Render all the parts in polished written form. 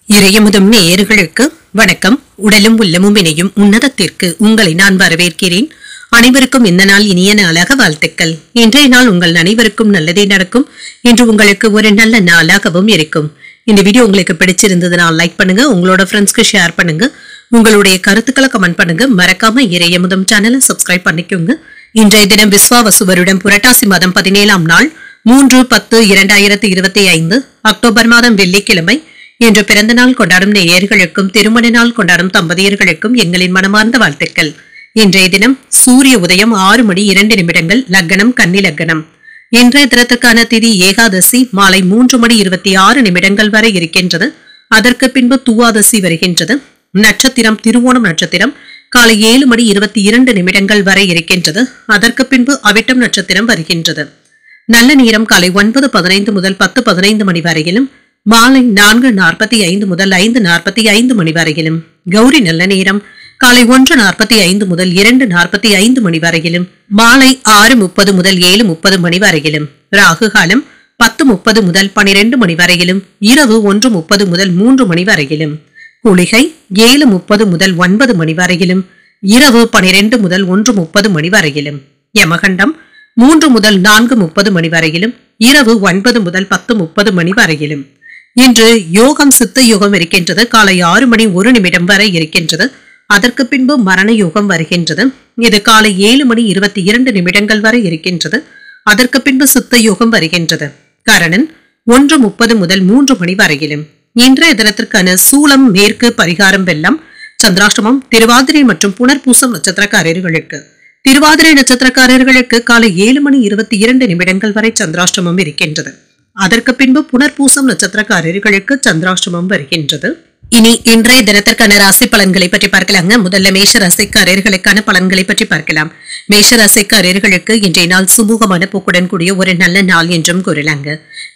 இறையமுதும் நேயர்களுக்கு வணக்கம். உடலும் உள்ளமும் இணையும் உன்னதத்திற்கு உங்களை நான் வரவேற்கிறேன். அனைவருக்கும் இந்த நாள் இனிய நாளாக வாழ்த்துக்கள். இன்றைய நாள் உங்கள் அனைவருக்கும் நல்லதே நடக்கும். இன்று உங்களுக்கு ஒரு நல்ல நாளாகவும் இருக்கும். இந்த வீடியோ உங்களுக்கு பிடிச்சிருந்ததுனா லைக் பண்ணுங்க, உங்களோட ஃப்ரெண்ட்ஸ்க்கு ஷேர் பண்ணுங்க, உங்களுடைய கருத்துக்களை கமெண்ட் பண்ணுங்க. மறக்காம இறையமுதும் சேனலை சப்ஸ்கிரைப் பண்ணிக்கோங்க. இன்றைய தினம் விஸ்வாவசு வருடம் புரட்டாசி மாதம் 17ஆம் நாள் 3/10/2025 அக்டோபர் மாதம் வெள்ளிக்கிழமை. இன்று பிறந்த நாள் கொண்டாடும் நேயர்களுக்கும் திருமண நாள் கொண்டாடும் தம்பதியர்களுக்கும் எங்களின் மனமார்ந்த வாழ்த்துக்கள். இன்றைய தினம் சூரிய உதயம் 6:02 லக்னம் கன்னி லக்னம். இன்றைய தினத்துக்கான திதி ஏகாதசி மாலை 3:26 வரை இருக்கின்றது. அதற்கு பின்பு துவாதசி வருகின்றது. நட்சத்திரம் திருவோணம் நட்சத்திரம் காலை 7:22 வரை இருக்கின்றது. அதற்கு பின்பு அவிட்டம் நட்சத்திரம் வருகின்றது. நல்ல நேரம் காலை 9:15 முதல் 10:15 மணி வரையிலும், மாலை 4:45 முதல் 5:45 வரையிலும். கௌரி நல்ல நேரம் காலை 1:45 முதல் 2:45 மணி வரையிலும், மாலை 6:30 முதல் 7:30 வரையிலும். ராகு காலம் 10:30 முதல் 12 மணி வரையிலும், இரவு 1:30 முதல் 3 வரையிலும். குளிகை 7:30 முதல் 9 வரையிலும், இரவு 12 முதல் 1:30 வரையிலும். யமகண்டம் 3 முதல் 4:30 வரையிலும், இரவு 9 முதல் 10:30 வரையிலும். இன்று யோகம் சித்த யோகம் இருக்கின்றது. காலை 6:01 வரை இருக்கின்றது. அதற்கு பின்பு மரண யோகம் வருகின்றது. இது காலை 7:22 வரை இருக்கின்றது. அதற்கு பின்பு சித்த யோகம் வருகின்றது. கரணன் 1:30 முதல் 3 வரையிலும். இன்றைய தினத்திற்கான சூலம் மேற்கு, பரிகாரம் வெள்ளம். சந்திராஷ்டமம் திருவாதிரை மற்றும் புனர்பூசம் நட்சத்திரக்காரர்களுக்கு. திருவாதிரை நட்சத்திரக்காரர்களுக்கு காலை 7:22 வரை சந்திராஷ்டமம் இருக்கின்றது. அதற்கு பின்பு புனர்பூசம் நட்சத்திரக்காரர்களுக்கு சந்திராஷ்டமம் வருகின்றது. இனி இன்றைய தினத்திற்கான ராசி பலன்களை பற்றி பார்க்கலாங்க. முதல்ல மேஷ ராசிக்காரர்களுக்கான பலன்களை பற்றி பார்க்கலாம். மேஷ ராசிக்காரர்களுக்கு இன்றைய நாள் சுமூகமான போக்குடன் கூடிய ஒரு நல்ல நாள் என்றும் கூறலாங்க.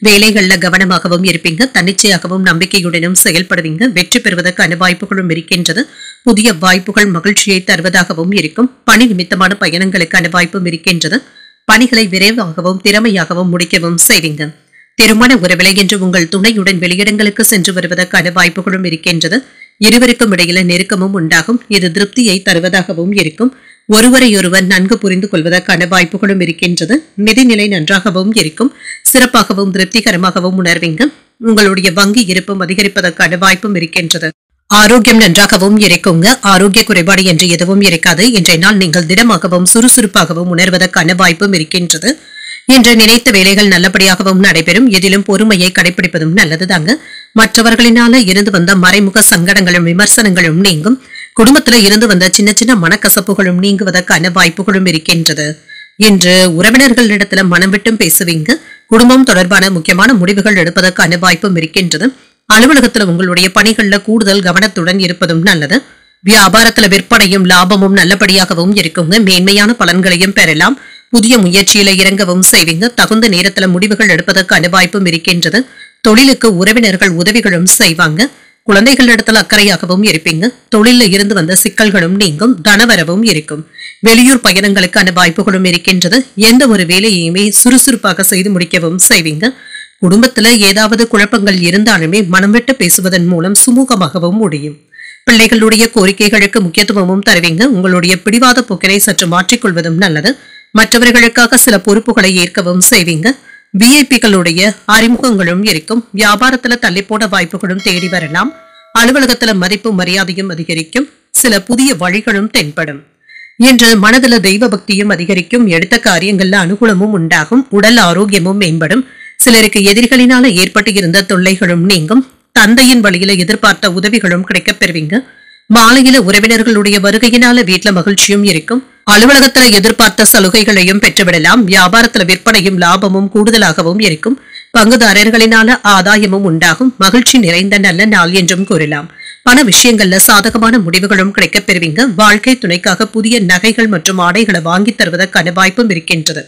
வேலைகள்ல கவனமாகவும் இருப்பீங்க, தன்னிச்சையாகவும் நம்பிக்கையுடனும் செயல்படுவீங்க. வெற்றி பெறுவதற்கான வாய்ப்புகளும் இருக்கின்றது. புதிய வாய்ப்புகள் மகிழ்ச்சியை தருவதாகவும் இருக்கும். பணி நிமித்தமான பயணங்களுக்கான வாய்ப்பும் இருக்கின்றது. பணிகளை விரைவாகவும் திறமையாகவும் முடிக்கவும் செய்வீங்க. திருமண உறவிலை என்று உங்கள் துணையுடன் வெளியிடங்களுக்கு சென்று வருவதற்கான வாய்ப்புகளும் இருக்கின்றது. இருவருக்கும் இடையில நெருக்கமும் உண்டாகும். இது திருப்தியை தருவதாகவும் இருக்கும். ஒருவரையொருவர் நன்கு புரிந்து கொள்வதற்கான வாய்ப்புகளும் இருக்கின்றது. நிதிநிலை நன்றாகவும் இருக்கும். சிறப்பாகவும் திருப்திகரமாகவும் உணர்வீங்க. உங்களுடைய வங்கி இருப்பும் அதிகரிப்பதற்கான வாய்ப்பும் இருக்கின்றது. ஆரோக்கியம் நன்றாகவும் இருக்குங்க. ஆரோக்கிய குறைபாடு என்று எதுவும் இருக்காது. இன்றைய நாள் நீங்கள் திடமாகவும் சுறுசுறுப்பாகவும் உணர்வதற்கான வாய்ப்பும் இருக்கின்றது. இன்று நினைத்த வேலைகள் நல்லபடியாகவும் நடைபெறும். எதிலும் பொறுமையை கடைபிடிப்பதும் நல்லதுதாங்க. மற்றவர்களினால இருந்து வந்த மறைமுக சங்கடங்களும் விமர்சனங்களும் நீங்கும். குடும்பத்துல இருந்து வந்த சின்ன சின்ன மனக்கசப்புகளும் நீங்குவதற்கான வாய்ப்புகளும் இருக்கின்றது. இன்று உறவினர்களிடத்துல மனம் விட்டும் பேசுவீங்க. குடும்பம் தொடர்பான முக்கியமான முடிவுகள் எடுப்பதற்கான வாய்ப்பும் இருக்கின்றது. அலுவலகத்துல உங்களுடைய பணிகள்ல கூடுதல் கவனத்துடன் இருப்பதும் நல்லது. வியாபாரத்துல விற்பனையும் லாபமும் நல்லபடியாகவும் இருக்குங்க. மேன்மையான பலன்களையும் பெறலாம். புதிய முயற்சியில இறங்கவும் செய்வீங்க. தகுந்த நேரத்துல முடிவுகள் எடுப்பதற்கான வாய்ப்பும் இருக்கின்றது. தொழிலுக்கு உறவினர்கள் உதவிகளும் செய்வாங்க. குழந்தைகளிடத்துல அக்கறையாகவும் இருப்பீங்க. தொழில இருந்து வந்த சிக்கல்களும் நீங்கும். தனவரவும் இருக்கும். வெளியூர் பயணங்களுக்கான வாய்ப்புகளும் இருக்கின்றது. எந்த ஒரு வேலையுமே சுறுசுறுப்பாக செய்து முடிக்கவும் செய்வீங்க. குடும்பத்துல ஏதாவது குழப்பங்கள் இருந்தாலுமே மனம் விட்டு பேசுவதன் மூலம் சுமூகமாகவும் முடியும். பிள்ளைகளுடைய கோரிக்கைகளுக்கு முக்கியத்துவமும் தருவீங்க. உங்களுடைய பிடிவாத போக்கினை சற்று மாற்றிக்கொள்வதும் நல்லது. மற்றவர்களுக்காக சில பொறுப்புகளை ஏற்கவும் செய்வீங்க. விஐபிகளுடைய அறிமுகங்களும் இருக்கும். வியாபாரத்துல தள்ளி போன வாய்ப்புகளும் தேடி வரலாம். அலுவலகத்துல மதிப்பு மரியாதையும் அதிகரிக்கும். சில புதிய வழிகளும் தென்படும். இன்று மனதுல தெய்வ பக்தியும் அதிகரிக்கும். எடுத்த காரியங்கள்ல அனுகூலமும் உண்டாகும். உடல் ஆரோக்கியமும் மேம்படும். சிலருக்கு எதிரிகளினால ஏற்பட்டு இருந்த தொல்லைகளும் நீங்கும். தந்தையின் வழியில எதிர்பார்த்த உதவிகளும் கிடைக்கப் பெறுவீங்க. மாலையில உறவினர்களுடைய வருகையினால வீட்டுல மகிழ்ச்சியும் இருக்கும். அலுவலகத்துல எதிர்பார்த்த சலுகைகளையும் பெற்றுவிடலாம். வியாபாரத்துல விற்பனையும் லாபமும் கூடுதலாகவும் இருக்கும். பங்குதாரர்களினால ஆதாயமும் உண்டாகும். மகிழ்ச்சி நிறைந்த நல்ல நாள் என்றும் கூறலாம். பண விஷயங்கள்ல சாதகமான முடிவுகளும் கிடைக்கப் பெறுவீங்க. வாழ்க்கை துணைக்காக புதிய நகைகள் மற்றும் ஆடைகளை வாங்கி தருவதற்கான வாய்ப்பும் இருக்கின்றது.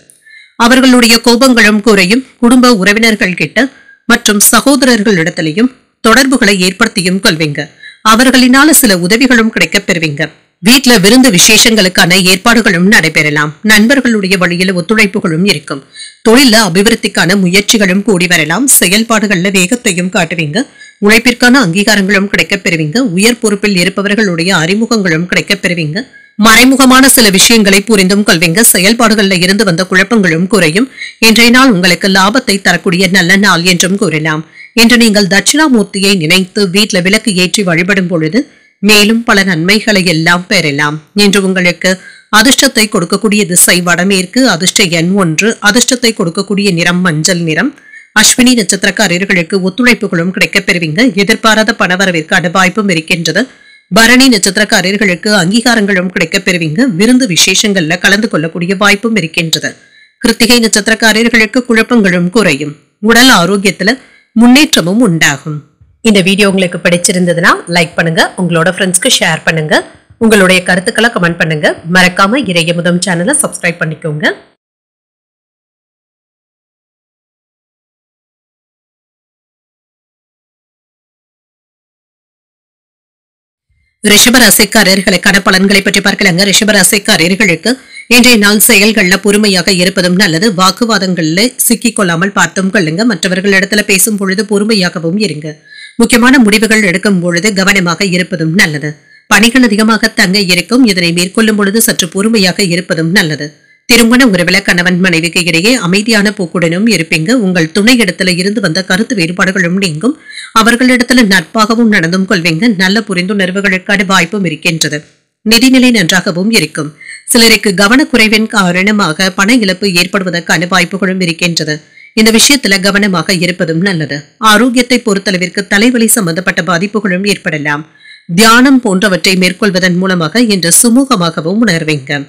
அவர்களுடைய கோபங்களும் குறையும். குடும்ப உறவினர்கள் கிட்ட மற்றும் சகோதரர்களிடத்திலையும் தொடர்புகளை ஏற்படுத்தியும் கொள்வீங்க. அவர்களினால சில உதவிகளும் கிடைக்கப் பெறுவீங்க. வீட்டுல விருந்து விசேஷங்களுக்கான ஏற்பாடுகளும் நடைபெறலாம். நண்பர்களுடைய வழியில ஒத்துழைப்புகளும் இருக்கும். தொழில அபிவிருத்திக்கான முயற்சிகளும் கூடி வரலாம். செயல்பாடுகள்ல வேகத்தையும் காட்டுவீங்க. உழைப்பிற்கான அங்கீகாரங்களும் கிடைக்கப் பெறுவீங்க. உயர் பொறுப்பில் இருப்பவர்களுடைய அறிமுகங்களும் கிடைக்கப் பெறுவீங்க. மறைமுகமான சில விஷயங்களை புரிந்தும் கொள்வீங்க. செயல்பாடுகளில் இருந்து வந்த குழப்பங்களும் குறையும். இன்றைய நாள் உங்களுக்கு லாபத்தை தரக்கூடிய நல்ல நாள் என்றும் கூறலாம். இன்று நீங்கள் தட்சிணாமூர்த்தியை நினைத்து வீட்ல விளக்கு ஏற்றி வழிபடும் பொழுது மேலும் பல நன்மைகளை எல்லாம் பெறலாம். இன்று உங்களுக்கு அதிர்ஷ்டத்தை கொடுக்கக்கூடிய திசை வடமேற்கு. அதிர்ஷ்ட எண் 1. அதிர்ஷ்டத்தை கொடுக்கக்கூடிய நிறம் மஞ்சள் நிறம். அஸ்வினி நட்சத்திரக்காரர்களுக்கு ஒத்துழைப்புகளும் கிடைக்கப் பெறுவீங்க. எதிர்பாராத பணவரவிற்கான வாய்ப்பும் இருக்கின்றது. பரணி நட்சத்திரக்காரர்களுக்கு அங்கீகாரங்களும் கிடைக்கப் பெறுவீங்க. விருந்து விசேஷங்கள்ல கலந்து கொள்ளக்கூடிய வாய்ப்பும் இருக்கின்றது. கிருத்திகை நட்சத்திரக்காரர்களுக்கு குழப்பங்களும் குறையும். உடல் ஆரோக்கியத்துல முன்னேற்றமும் உண்டாகும். இந்த வீடியோ உங்களுக்கு பிடிச்சிருந்ததுன்னா லைக் பண்ணுங்க, உங்களோட ஃப்ரெண்ட்ஸ்க்கு ஷேர் பண்ணுங்க, உங்களுடைய கருத்துக்களை கமெண்ட் பண்ணுங்க. மறக்காம இறையமுதம் சேனலை சப்ஸ்கிரைப் பண்ணிக்கோங்க. ரிஷபராசிக்காரர்களுக்கான பலன்களை பற்றி பார்க்கலாங்க. ரிஷபராசிக்காரர்களுக்கு இன்றைய நாள் செயல்கள்ல பொறுமையாக இருப்பதும் நல்லது. வாக்குவாதங்கள்ல சிக்கிக் கொள்ளாமல் பார்த்தும் கொள்ளுங்க. மற்றவர்களிடத்துல பேசும் பொழுது பொறுமையாகவும் இருங்க. முக்கியமான முடிவுகள் எடுக்கும் பொழுது கவனமாக இருப்பதும் நல்லது. பணிகள் அதிகமாக தங்க இருக்கும். இதனை மேற்கொள்ளும் பொழுது சற்று பொறுமையாக இருப்பதும் நல்லது. திருமண உறவுல கணவன் மனைவிக்கு இடையே அமைதியான போக்குடனும் இருப்பீங்க. உங்கள் துணை இடத்துல இருந்து வந்த கருத்து வேறுபாடுகளும் நீங்கும். அவர்களிடத்துல நட்பாகவும் நடந்தும் கொள்வீங்க. நல்ல புரிந்துணர்வுகளுக்கான வாய்ப்பும் இருக்கின்றது. நிதிநிலை நன்றாகவும் இருக்கும். சிலருக்கு கவனக்குறைவின் காரணமாக பண இழப்பு ஏற்படுவதற்கான வாய்ப்புகளும் இருக்கின்றது. இந்த விஷயத்துல கவனமாக இருப்பதும் நல்லது. ஆரோக்கியத்தை பொறுத்தளவிற்கு தலைவலி சம்பந்தப்பட்ட பாதிப்புகளும் ஏற்படலாம். தியானம் போன்றவற்றை மேற்கொள்வதன் மூலமாக இன்று சுமூகமாகவும் உணர்வீங்க.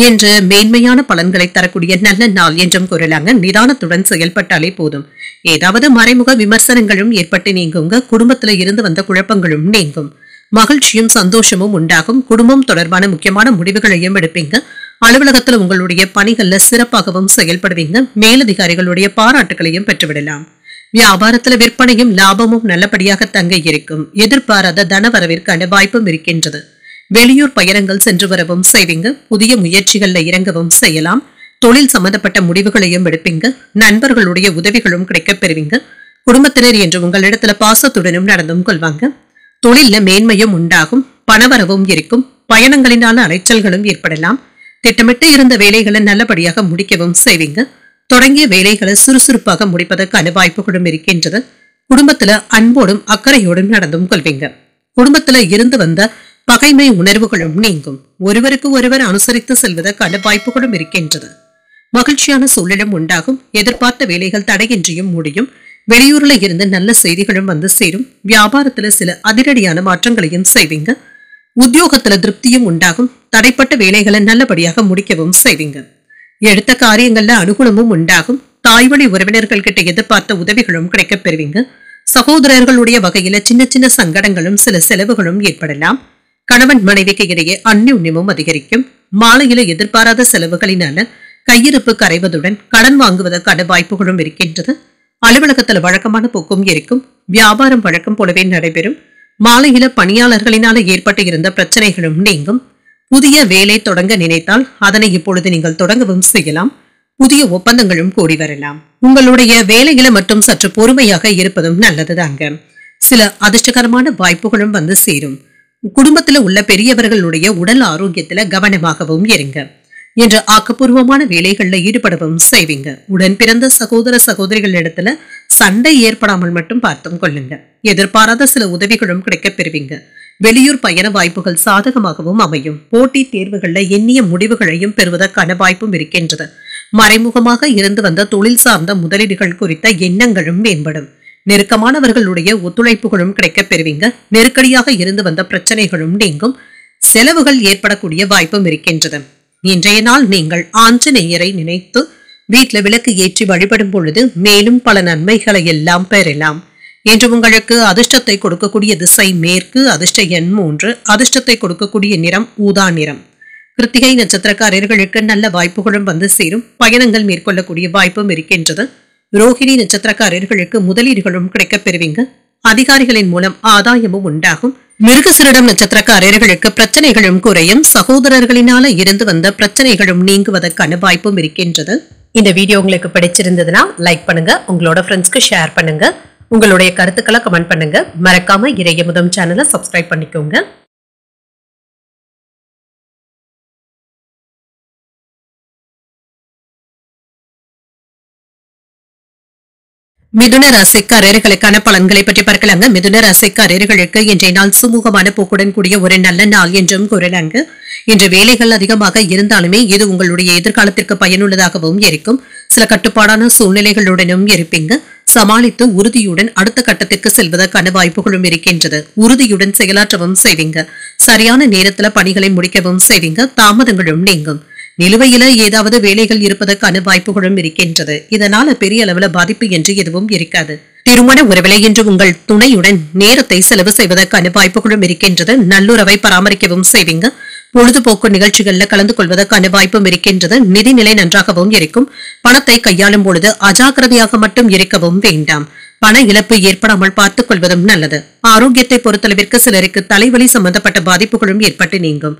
என்று மேன்மையான பலன்களை தரக்கூடிய நல்ல நாள் என்றும் கூறலாங்க. நிதானத்துடன் செயல்பட்டாலே போதும். ஏதாவது மறைமுக விமர்சனங்களும் ஏற்பட்டு நீங்குங்க. குடும்பத்துல இருந்து வந்த குழப்பங்களும் நீங்கும். மகிழ்ச்சியும் சந்தோஷமும் உண்டாகும். குடும்பம் தொடர்பான முக்கியமான முடிவுகளையும் எடுப்பீங்க. அலுவலகத்துல உங்களுடைய பணிகள்ல சிறப்பாகவும் செயல்படுவீங்க. மேலதிகாரிகளுடைய பாராட்டுகளையும் பெற்றுவிடலாம். வியாபாரத்துல விற்பனையும் லாபமும் நல்லபடியாக தங்க இருக்கும். எதிர்பாராத தனவரவிற்கான வாய்ப்பும் இருக்கின்றது. வெளியூர் பயணங்கள் சென்று வரவும் செய்வீங்க. புதிய முயற்சிகள்ல இறங்கவும் செய்யலாம். தொழில் சம்பந்தப்பட்ட முடிவுகளையும் எடுப்பீங்க. நண்பர்களுடைய உதவிகளும் கிடைக்கப் பெறுவீங்க. குடும்பத்தினர் என்று உங்களிடத்துல பாசத்துடனும் நடந்தும் கொள்வாங்க. தொழில மேன்மையும் உண்டாகும். பணவரவும் இருக்கும். பயணங்களினால அலைச்சல்களும் ஏற்படலாம். திட்டமிட்டு இருந்த வேலைகளை நல்லபடியாக முடிக்கவும் செய்வீங்க. தொடங்கிய வேலைகளை சுறுசுறுப்பாக முடிப்பதற்கான வாய்ப்புகளும் இருக்கின்றது. குடும்பத்துல அன்போடும் அக்கறையோடும் நடந்தும் கொள்வீங்க. குடும்பத்துல இருந்து வந்த பகைமை உணர்வுகளும் நீங்கும். ஒருவருக்கு ஒருவர் அனுசரித்து செல்வதற்கான வாய்ப்புகளும் இருக்கின்றது. மகிழ்ச்சியான சூழலும் உண்டாகும். எதிர்பார்த்த வேலைகள் தடையின்றியும் முடியும். வெளியூர்ல இருந்து நல்ல செய்திகளும் வந்து சேரும். வியாபாரத்துல சில அதிரடியான மாற்றங்களையும் செய்வீங்க. உத்தியோகத்துல திருப்தியும் உண்டாகும். தடைப்பட்ட வேலைகளை நல்லபடியாக முடிக்கவும் செய்வீங்க. எடுத்த காரியங்கள்ல அனுகூலமும் உண்டாகும். தாய்வழி உறவினர்கள் கிட்ட எதிர்பார்த்த உதவிகளும் கிடைக்கப் பெறுவீங்க. சகோதரர்களுடைய வகையில சின்ன சின்ன சங்கடங்களும் சில செலவுகளும் ஏற்படலாம். கணவன் மனைவிக்கு இடையே அந்யோன்யமும் அதிகரிக்கும். மாலையில எதிர்பாராத செலவுகளினால கையிருப்பு கரைவதுடன் கடன் வாங்குவதற்கான வாய்ப்புகளும் இருக்கின்றது. அலுவலகத்துல வழக்கமான போக்கும் இருக்கும். வியாபாரம் வழக்கம் போலவே நடைபெறும். மாலையில பணியாளர்களினால ஏற்பட்டு இருந்த பிரச்சனைகளும் நீங்கும். புதிய வேலை தொடங்க நினைத்தால் அதனை இப்பொழுது நீங்கள் தொடங்கவும் செய்யலாம். புதிய ஒப்பந்தங்களும் கூடி வரலாம். உங்களுடைய வேலையில மட்டும் சற்று பொறுமையாக இருப்பதும் நல்லதுதாங்க. சில அதிர்ஷ்டகரமான வாய்ப்புகளும் வந்து சேரும். குடும்பத்துல உள்ள பெரியவர்களுடைய உடல் ஆரோக்கியத்துல கவனமாகவும் இருங்க. என்ற ஆக்கப்பூர்வமான வேலைகள்ல ஈடுபடவும் செய்வீங்க. உடன் பிறந்த சகோதர சகோதரிகள் இடத்துல சண்டை ஏற்படாமல் மட்டும் பார்த்தும் கொள்ளுங்க. எதிர்பாராத சில உதவிகளும் கிடைக்கப் பெறுவீங்க. வெளியூர் பயண வாய்ப்புகள் சாதகமாகவும் அமையும். போட்டித் தேர்வுகள்ல எண்ணிய முடிவுகளையும் பெறுவதற்கான வாய்ப்பும் இருக்கின்றது. மறைமுகமாக இருந்து வந்த தொழில் சார்ந்த முதலீடுகள் குறித்த எண்ணங்களும் மேம்படும். நெருக்கமானவர்களுடைய ஒத்துழைப்புகளும் கிடைக்கப் பெறுவீங்க. நெருக்கடியாக இருந்து வந்த பிரச்சனைகளும் நீங்கும். செலவுகள் ஏற்படக்கூடிய வாய்ப்பும் இருக்கின்றது. இன்றைய நாள் நீங்கள் ஆஞ்சநேயரை நினைத்து வீட்ல விளக்கு ஏற்றி வழிபடும் பொழுது மேலும் பல நன்மைகளை எல்லாம் பெறலாம். இன்று உங்களுக்கு அதிர்ஷ்டத்தை கொடுக்கக்கூடிய திசை மேற்கு. அதிர்ஷ்ட எண் 3. அதிர்ஷ்டத்தை கொடுக்கக்கூடிய நிறம் ஊதா நிறம். கிருத்திகை நட்சத்திரக்காரர்களுக்கு நல்ல வாய்ப்புகளும் வந்து சேரும். பயணங்கள் மேற்கொள்ளக்கூடிய வாய்ப்பும் இருக்கின்றது. ரோஹிணி நட்சத்திரக்காரர்களுக்கு முதலீடுகளும் கிடைக்கப் பெறுவீங்க. அதிகாரிகளின் மூலம் ஆதாயமும் உண்டாகும். மிருகசிரிடம் நட்சத்திரக்காரர்களுக்கு பிரச்சனைகளும் குறையும். சகோதரர்களினால இருந்து வந்த பிரச்சனைகளும் நீங்குவதற்கான வாய்ப்பும் இருக்கின்றது. இந்த வீடியோ உங்களுக்கு பிடிச்சிருந்ததுன்னா லைக் பண்ணுங்க, உங்களோட ஃப்ரெண்ட்ஸ்க்கு ஷேர் பண்ணுங்க, உங்களுடைய கருத்துக்களை கமெண்ட் பண்ணுங்க. மறக்காம இறையமுதம் சேனலை சப்ஸ்கிரைப் பண்ணிக்கோங்க. மிதுன ராசிக்காரர்களுக்கான பலன்களை பற்றி பார்க்கலாங்க. மிதுன ராசிக்காரர்களுக்கு இன்றைய நாள் சுமூகமான போக்குடன் கூடிய ஒரு நல்ல நாள் என்றும் கூறலாங்க. இன்று வேலைகள் அதிகமாக இருந்தாலுமே இது உங்களுடைய எதிர்காலத்திற்கு பயனுள்ளதாகவும் இருக்கும். சில கட்டுப்பாடான சூழ்நிலைகளுடனும் இருப்பீங்க. சமாளித்து உறுதியுடன் அடுத்த கட்டத்திற்கு செல்வதற்கான வாய்ப்புகளும் இருக்கின்றது. உறுதியுடன் செயலாற்றவும் செய்வீங்க. சரியான நேரத்துல பணிகளை முடிக்கவும் செய்வீங்க. தாமதங்களும் நீங்கும். நிலுவையில ஏதாவது வேலைகள் இருப்பதற்கான வாய்ப்புகளும் இருக்கின்றது. இதனால பெரிய அளவுல பாதிப்பு என்று எதுவும் இருக்காது. திருமண உறவிலை என்று உங்கள் துணையுடன் நேரத்தை செலவு செய்வதற்கான வாய்ப்புகளும் இருக்கின்றது. நல்லுறவை பராமரிக்கவும் செய்வீங்க. பொழுதுபோக்கு நிகழ்ச்சிகள்ல கலந்து கொள்வதற்கான வாய்ப்பும் இருக்கின்றது. நிதிநிலை நன்றாகவும் இருக்கும். பணத்தை கையாளும் பொழுது அஜாக்கிரதையாக மட்டும் இருக்கவும் வேண்டாம். பண இழப்பு ஏற்படாமல் பார்த்துக் கொள்வதும் நல்லது. ஆரோக்கியத்தை பொறுத்தளவிற்கு சிலருக்கு தலைவலி சம்பந்தப்பட்ட பாதிப்புகளும் ஏற்பட்டு நீங்கும்.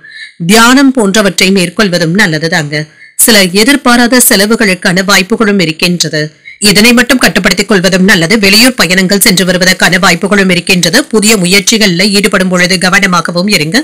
தியானம் போன்றவற்றை மேற்கொள்வதும் நல்லதுதாங்க. சில எதிர்பாராத செலவுகளுக்கான வாய்ப்புகளும் இருக்கின்றது. இதனை மட்டும் கட்டுப்படுத்திக் கொள்வதும் நல்லது. வெளியூர் பயணங்கள் சென்று வருவதற்கான வாய்ப்புகளும் இருக்கின்றது. புதிய முயற்சிகளில் ஈடுபடும் பொழுது கவனமாகவும் இருங்க.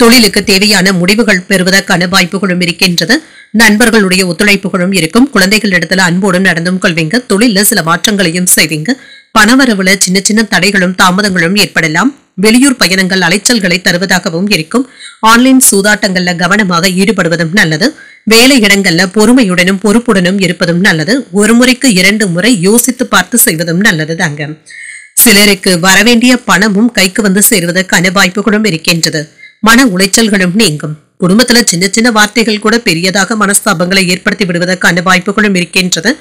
தொழிலுக்கு தேவையான முடிவுகள் பெறுவதற்கான வாய்ப்புகளும் இருக்கின்றது. நண்பர்களுடைய ஒத்துழைப்புகளும் இருக்கும். குழந்தைகளிடத்துல அன்போடு நடந்தும் கொள்வீங்க. தொழில சில மாற்றங்களையும் செய்வீங்க. பணவரவுல சின்ன சின்ன தடைகளும் தாமதங்களும் ஏற்படலாம். வெளியூர் பயணங்கள் அலைச்சல்களை தருவதாகவும் இருக்கும். ஆன்லைன் சூதாட்டங்கள்ல கவனமாக ஈடுபடுவதும் நல்லது. வேலை இடங்கள்ல பொறுமையுடனும் பொறுப்புடனும் இருப்பதும் நல்லது. ஒரு முறைக்கு 2 முறை யோசித்து பார்த்து செய்வதும் நல்லது தாங்க. சிலருக்கு வரவேண்டிய பணமும் கைக்கு வந்து சேருவதற்கான வாய்ப்புகளும் இருக்கின்றது. மன உளைச்சல்களும் நீங்கும். குடும்பத்துல சின்ன சின்ன வார்த்தைகள் கூட பெரியதாக மனஸ்தாபங்களை ஏற்படுத்தி விடுவதற்கான வாய்ப்புகளும் இருக்கின்றது.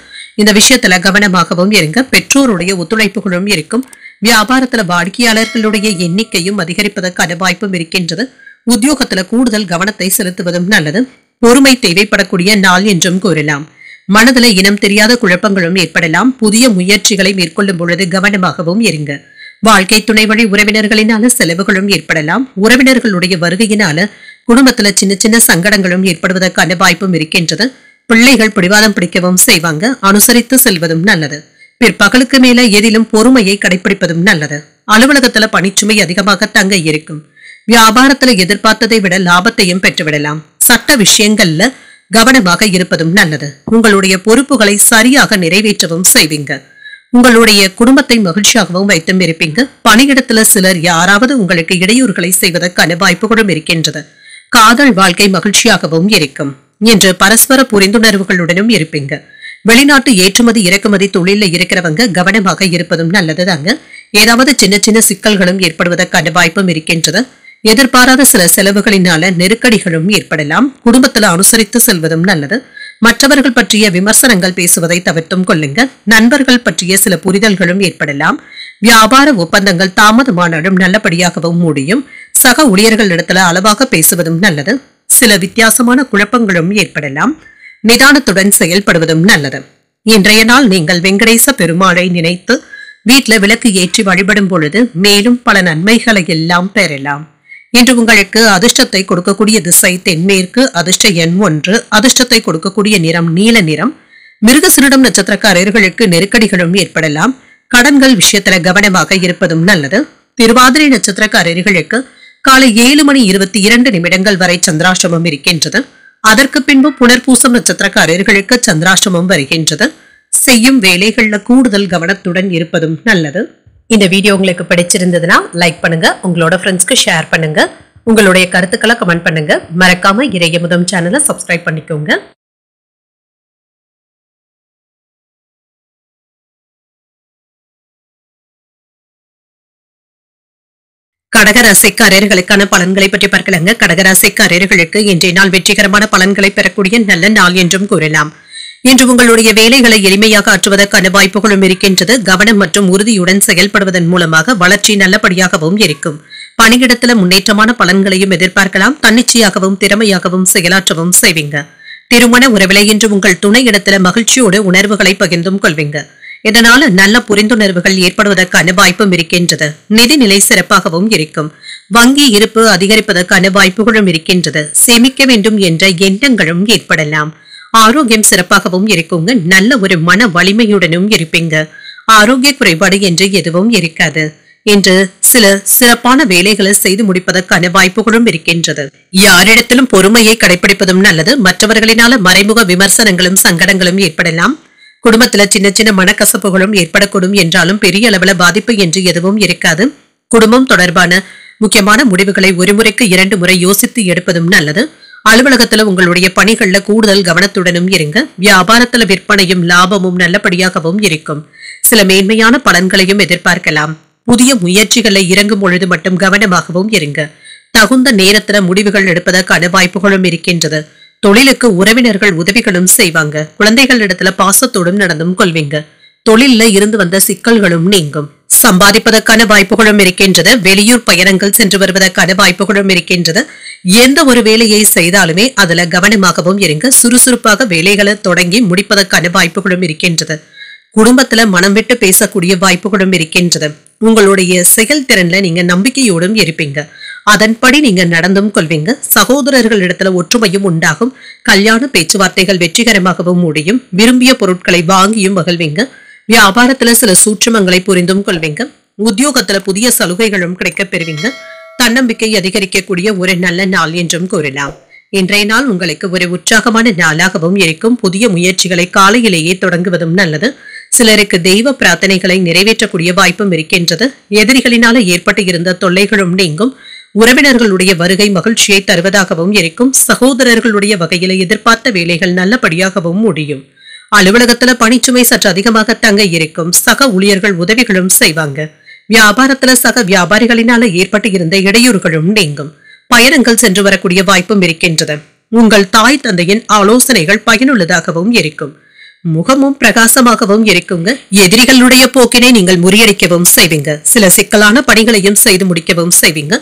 இந்த விஷயத்துல கவனமாகவும் இருங்க. பெற்றோருடைய ஒத்துழைப்புகளும் இருக்கும். வியாபாரத்துல வாடிக்கையாளர்களுடைய எண்ணிக்கையும் அதிகரிப்பதற்கான வாய்ப்பும் இருக்கின்றது. உத்தியோகத்துல கூடுதல் கவனத்தை செலுத்துவதும் நல்லது. பொறுமை தேவைப்படக்கூடிய நாள் என்றும் கூறலாம். மனதுல இனம் தெரியாத குழப்பங்களும் ஏற்படலாம். புதிய முயற்சிகளை மேற்கொள்ளும் பொழுது கவனமாகவும் இருங்க. வாழ்க்கை துணை வழி உறவினர்களினால செலவுகளும் ஏற்படலாம். உறவினர்களுடைய வருகையினால குடும்பத்துல சின்ன சின்ன சங்கடங்களும் ஏற்படுவதற்கான வாய்ப்பும் இருக்கின்றது. பிள்ளைகள் பிடிவாதம் பிடிக்கவும் செய்வாங்க. அனுசரித்து செல்வதும் நல்லது. பிற்பகலுக்கு மேல எதிலும் பொறுமையை கடைபிடிப்பதும் நல்லது. அலுவலகத்துல பணிச்சுமை அதிகமாக தங்க இருக்கும். வியாபாரத்துல எதிர்பார்த்ததை விட லாபத்தையும் பெற்றுவிடலாம். சட்ட விஷயங்கள்ல கவனமாக இருப்பதும் நல்லது. உங்களுடைய பொறுப்புகளை சரியாக நிறைவேற்றவும் செய்வீங்க. உங்களுடைய குடும்பத்தை மகிழ்ச்சியாகவும் வைத்தும் இருப்பீங்க. பணியிடத்துல சிலர் யாராவது உங்களுக்கு இடையூறுகளை செய்வதற்கான வாய்ப்புகளும் இருக்கின்றது. காதல் வாழ்க்கை மகிழ்ச்சியாகவும் இருக்கும். இன்று பரஸ்பர புரிந்துணர்வுகளுடனும் இருப்பீங்க. வெளிநாட்டு ஏற்றுமதி இறக்குமதி தொழில இருக்கிறவங்க கவனமாக இருப்பதும் நல்லதுதாங்க. ஏதாவது சின்ன சின்ன சிக்கல்களும் ஏற்படுவதற்கான வாய்ப்பும் இருக்கின்றது. எதிர்பாராத சில செலவுகளினால நெருக்கடிகளும் ஏற்படலாம். குடும்பத்துல அனுசரித்து செல்வதும் நல்லது. மற்றவர்கள் பற்றிய விமர்சனங்கள் பேசுவதை தவிர்த்தும் கொள்ளுங்க. நண்பர்கள் பற்றிய சில புரிதல்களும் ஏற்படலாம். வியாபார ஒப்பந்தங்கள் தாமதமானாலும் நல்லபடியாகவும் முடியும். சக ஊழியர்களிடத்துல அளவாக பேசுவதும் நல்லது. சில வித்தியாசமான குழப்பங்களும் ஏற்படலாம். நிதானத்துடன் செயல்படுவதும் நல்லது. இன்றைய நாள் நீங்கள் வெங்கடேச பெருமாளை நினைத்து வீட்டுல விளக்கு ஏற்றி வழிபடும் பொழுது மேலும் பல நன்மைகளை எல்லாம் பெறலாம். இன்று உங்களுக்கு அதிர்ஷ்டத்தை கொடுக்கக்கூடிய திசை தென்மேற்கு. அதிர்ஷ்ட எண் 1. அதிர்ஷ்டத்தை கொடுக்கக்கூடிய நிறம் நீல நிறம். மிருகசீரிடம் நட்சத்திரக்காரர்களுக்கு நெருக்கடிகளும் ஏற்படலாம். கடன்கள் விஷயத்துல கவனமாக இருப்பதும் நல்லது. திருவாதிரை நட்சத்திரக்காரர்களுக்கு காலை 7:22 வரை சந்திராஷ்டமம் இருக்கின்றது. அதற்கு பின்பு புனர்பூசம் நட்சத்திரக்காரர்களுக்கு சந்திராஷ்டமம் வருகின்றது. செய்யும் வேலைகள்ல கூடுதல் கவனத்துடன் இருப்பதும் நல்லது. இந்த வீடியோ உங்களுக்கு பிடிச்சிருந்ததுன்னா லைக் பண்ணுங்க. உங்களோட ஃப்ரெண்ட்ஸ்க்கு ஷேர் பண்ணுங்க. உங்களுடைய கருத்துக்களை கமெண்ட் பண்ணுங்க. மறக்காம இறையமுதம் சேனலை சப்ஸ்கிரைப் பண்ணிக்கோங்க. கடகராசிக்காரர்களுக்கான பலன்களை பற்றி பார்க்கலாங்க. கடகராசிக்காரர்களுக்கு இன்றைய நாள் வெற்றிகரமான பலன்களை பெறக்கூடிய நல்ல நாள் என்றும் கூறலாம். இன்று உங்களுடைய வேலைகளை எளிமையாக ஆற்றுவதற்கான வாய்ப்புகளும் இருக்கின்றது. கவனம் மற்றும் உறுதியுடன் செயல்படுவதன் மூலமாக வளர்ச்சி நல்லபடியாகவும் இருக்கும். பணியிடத்துல முன்னேற்றமான பலன்களையும் எதிர்பார்க்கலாம். தன்னிச்சையாகவும் திறமையாகவும் செயலாற்றவும் செய்வீங்க. திருமண உறவிலை இன்று உங்கள் துணை இடத்துல மகிழ்ச்சியோடு உணர்வுகளை பகிர்ந்தும் கொள்வீங்க. இதனால நல்ல புரிந்துணர்வுகள் ஏற்படுவதற்கான வாய்ப்பும் இருக்கின்றது. நிதிநிலை சிறப்பாகவும் இருக்கும். வங்கி இருப்பு அதிகரிப்பதற்கான வாய்ப்புகளும் இருக்கின்றது. சேமிக்க வேண்டும் என்ற எண்ணங்களும் ஏற்படலாம். ஆரோக்கியம் சிறப்பாகவும் இருக்குங்க. நல்ல ஒரு மன வலிமையுடனும் இருப்பீங்க. ஆரோக்கிய குறைபாடு என்று எதுவும் இருக்காது. இன்று சில சிறப்பான வேலைகளை செய்து முடிப்பதற்கான வாய்ப்புகளும் இருக்கின்றது. யாரிடத்திலும் பொறுமையை கடைபிடிப்பதும் நல்லது. மற்றவர்களினால மறைமுக விமர்சனங்களும் சங்கடங்களும் ஏற்படலாம். குடும்பத்துல சின்ன சின்ன மனக்கசப்புகளும் ஏற்படக்கூடும் என்றாலும் பெரிய அளவுல பாதிப்பு என்று எதுவும் இருக்காது. குடும்பம் தொடர்பான முக்கியமான முடிவுகளை ஒரு முறைக்கு 2 முறை யோசித்து எடுப்பதும் நல்லது. அலுவலகத்துல உங்களுடைய பணிகள்ல கூடுதல் கவனத்துடனும் இருங்க. வியாபாரத்துல விற்பனையும் லாபமும் நல்லபடியாகவும் இருக்கும். சில மேன்மையான பலன்களையும் எதிர்பார்க்கலாம். புதிய முயற்சிகளை இறங்கும் பொழுது மட்டும் கவனமாகவும் இருங்க. தகுந்த நேரத்துல முடிவுகள் எடுப்பதற்கான வாய்ப்புகளும் இருக்கின்றது. தொழிலுக்கு உறவினர்கள் உதவிகளும் செய்வாங்க. குழந்தைகள் இடத்துல பாசத்தோடும் நடந்தும் கொள்வீங்க. தொழில்ல இருந்து வந்த சிக்கல்களும் நீங்கும். சம்பாதிப்பதற்கான வாய்ப்புகளும் இருக்கின்றது. வெளியூர் பயணங்கள் சென்று வருவதற்கான வாய்ப்புகளும் இருக்கின்றது. எந்த ஒரு வேலையை செய்தாலுமே அதுல கவனமாகவும் இருங்க. சுறுசுறுப்பாக வேலைகளை தொடங்கி முடிப்பதற்கான வாய்ப்புகளும் இருக்கின்றது. குடும்பத்துல மனம் விட்டு பேசக்கூடிய வாய்ப்புகளும் இருக்கின்றது. உங்களுடைய செயல்திறன்ல நீங்க நம்பிக்கையோடும் இருப்பீங்க. அதன்படி நீங்க நடந்தும் கொள்வீங்க. சகோதரர்கள் இடத்துல ஒற்றுமையும் உண்டாகும். கல்யாண பேச்சுவார்த்தைகள் வெற்றிகரமாகவும் முடியும். விரும்பிய பொருட்களை வாங்கியும் மகிழ்வீங்க. வியாபாரத்துல சில சூட்சுமங்களை புரிந்தும் கொள்வீங்க. உத்தியோகத்துல புதிய சலுகைகளும் கிடைக்கப் பெறுவீங்க. தன்னம்பிக்கை அதிகரிக்கக்கூடிய ஒரு நல்ல நாள் என்றும் கூறலாம். இன்றைய நாள் உங்களுக்கு ஒரு உற்சாகமான நாளாகவும் இருக்கும். புதிய முயற்சிகளை காலையிலேயே தொடங்குவதும் நல்லது. சிலருக்கு தெய்வ பிரார்த்தனைகளை நிறைவேற்றக்கூடிய வாய்ப்பும் இருக்கின்றது. எதிரிகளினால ஏற்பட்டு இருந்த தொல்லைகளும் நீங்கும். உறவினர்களுடைய வருகை மகிழ்ச்சியை தருவதாகவும் இருக்கும். சகோதரர்களுடைய வகையில எதிர்பார்த்த வேலைகள் நல்லபடியாகவும் முடியும். அலுவலகத்துல பணிச்சுமை சற்று அதிகமாக தங்க இருக்கும். சக ஊழியர்கள் உதவிகளும் செய்வாங்க. வியாபாரத்துல சக வியாபாரிகளினால ஏற்பட்டு இருந்த இடையூறுகளும் நீங்கும். பயணங்கள் சென்று வரக்கூடிய வாய்ப்பும் இருக்கின்றது. உங்கள் தாய் தந்தையின் ஆலோசனைகள் பயனுள்ளதாகவும் இருக்கும். முகமும் பிரகாசமாகவும் இருக்குங்க. எதிரிகளுடைய போக்கினை நீங்கள் முறியடிக்கவும் செய்வீங்க. சில சிக்கலான பணிகளையும் செய்து முடிக்கவும் செய்வீங்க.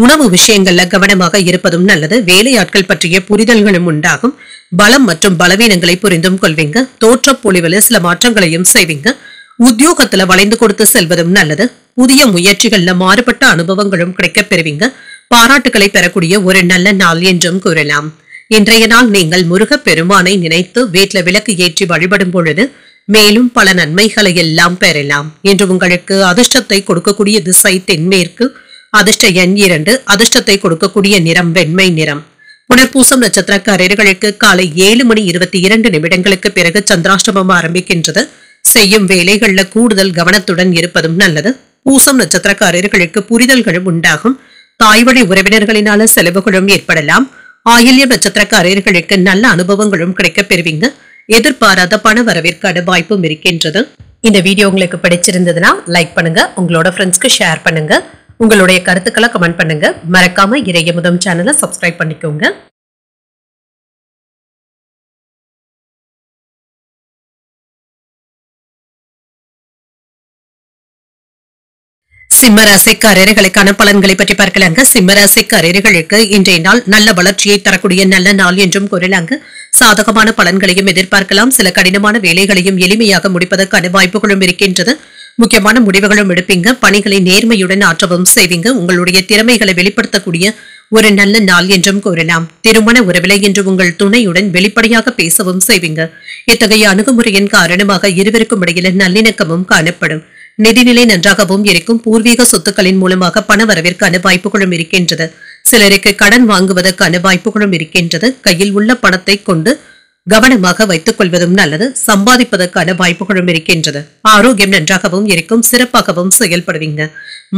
உணவு விஷயங்கள்ல கவனமாக இருப்பதும் நல்லது. வேலையாட்கள் பற்றிய புரிதல்களும் உண்டாகும். பலம் மற்றும் பலவீனங்களை புரிந்தும் கொள்வீங்க. தோற்றப்பொழிவுல சில மாற்றங்களையும் செய்வீங்க. உத்தியோகத்துல வளைந்து கொடுத்து செல்வதும் நல்லது. புதிய முயற்சிகள்ல மாறுபட்ட அனுபவங்களும் கிடைக்கப் பெறுவீங்க. பாராட்டுகளை பெறக்கூடிய ஒரு நல்ல நாள் என்றும் கூறலாம். இன்றைய நாள் நீங்கள் முருகப் பெருமானை நினைத்து வீட்டுல விளக்கு ஏற்றி வழிபடும் பொழுது மேலும் பல நன்மைகளை எல்லாம் பெறலாம். இன்று உங்களுக்கு அதிர்ஷ்டத்தை கொடுக்கக்கூடிய திசை தென்மேற்கு. அதிர்ஷ்ட எண் 2. அதிர்ஷ்டத்தை கொடுக்கக்கூடிய நிறம் வெண்மை நிறம். புனர்பூசம் நட்சத்திரக்காரர்களுக்கு காலை 7:22 பிறகு சந்திராஷ்டமம் ஆரம்பிக்கின்றது. செய்யும் வேலைகள்ல கூடுதல் கவனத்துடன் இருப்பதும் நல்லது. பூசம் நட்சத்திரக்காரர்களுக்கு புரிதல்களும் உண்டாகும். தாய்வழி உறவினர்களினால செலவுகளும் ஏற்படலாம். ஆயில்யம் நட்சத்திரக்காரர்களுக்கு நல்ல அனுபவங்களும் கிடைக்கப் பெறுவீங்க. எதிர்பாராத பண வரவிற்கான வாய்ப்பும் இருக்கின்றது. இந்த வீடியோ உங்களுக்கு பிடிச்சிருந்ததுன்னா லைக் பண்ணுங்க. உங்களோட ஃப்ரெண்ட்ஸ்க்கு ஷேர் பண்ணுங்க. உங்களுடைய கருத்துக்களை கமெண்ட் பண்ணுங்க. மறக்காம இறையமுதம் சேனலை சப்ஸ்கிரைப் பண்ணிக்கோங்க. சிம்மராசிக்காரர்களுக்கான பலன்களை பற்றி பார்க்கலாங்க. சிம்மராசிக்காரர்களுக்கு இன்றைய நாள் நல்ல வளர்ச்சியை தரக்கூடிய நல்ல நாள் என்றும் கூறலாங்க. சாதகமான பலன்களையும் எதிர்பார்க்கலாம். சில கடினமான வேலைகளையும் எளிமையாக முடிப்பதற்கான வாய்ப்புகளும் இருக்கின்றது. முக்கியமான முடிவுகளும் எடுப்பீங்க. பணிகளை நேர்மையுடன் ஆற்றவும் செய்வீங்க. உங்களுடைய திறமைகளை வெளிப்படுத்தக்கூடிய ஒரு நல்ல நாள் என்றும் கூறலாம். திருமண உறவிலை என்று உங்கள் துணையுடன் வெளிப்படையாக பேசவும் செய்வீங்க. இத்தகைய அணுகுமுறையின் காரணமாக இருவருக்கும் இடையில நல்லிணக்கமும் காணப்படும். நிதிநிலை நன்றாகவும் இருக்கும். பூர்வீக சொத்துக்களின் மூலமாக பண வரவிற்கான வாய்ப்புகளும் இருக்கின்றது. சிலருக்கு கடன் வாங்குவதற்கான வாய்ப்புகளும் இருக்கின்றது. கையில் உள்ள பணத்தை கொண்டு கவனமாக வைத்துக் கொள்வதும் நல்லது. சம்பாதிப்பதற்கான வாய்ப்புகளும் இருக்கின்றது. ஆரோக்கியம் நன்றாகவும் இருக்கும். சிறப்பாகவும் செயல்படுவீங்க.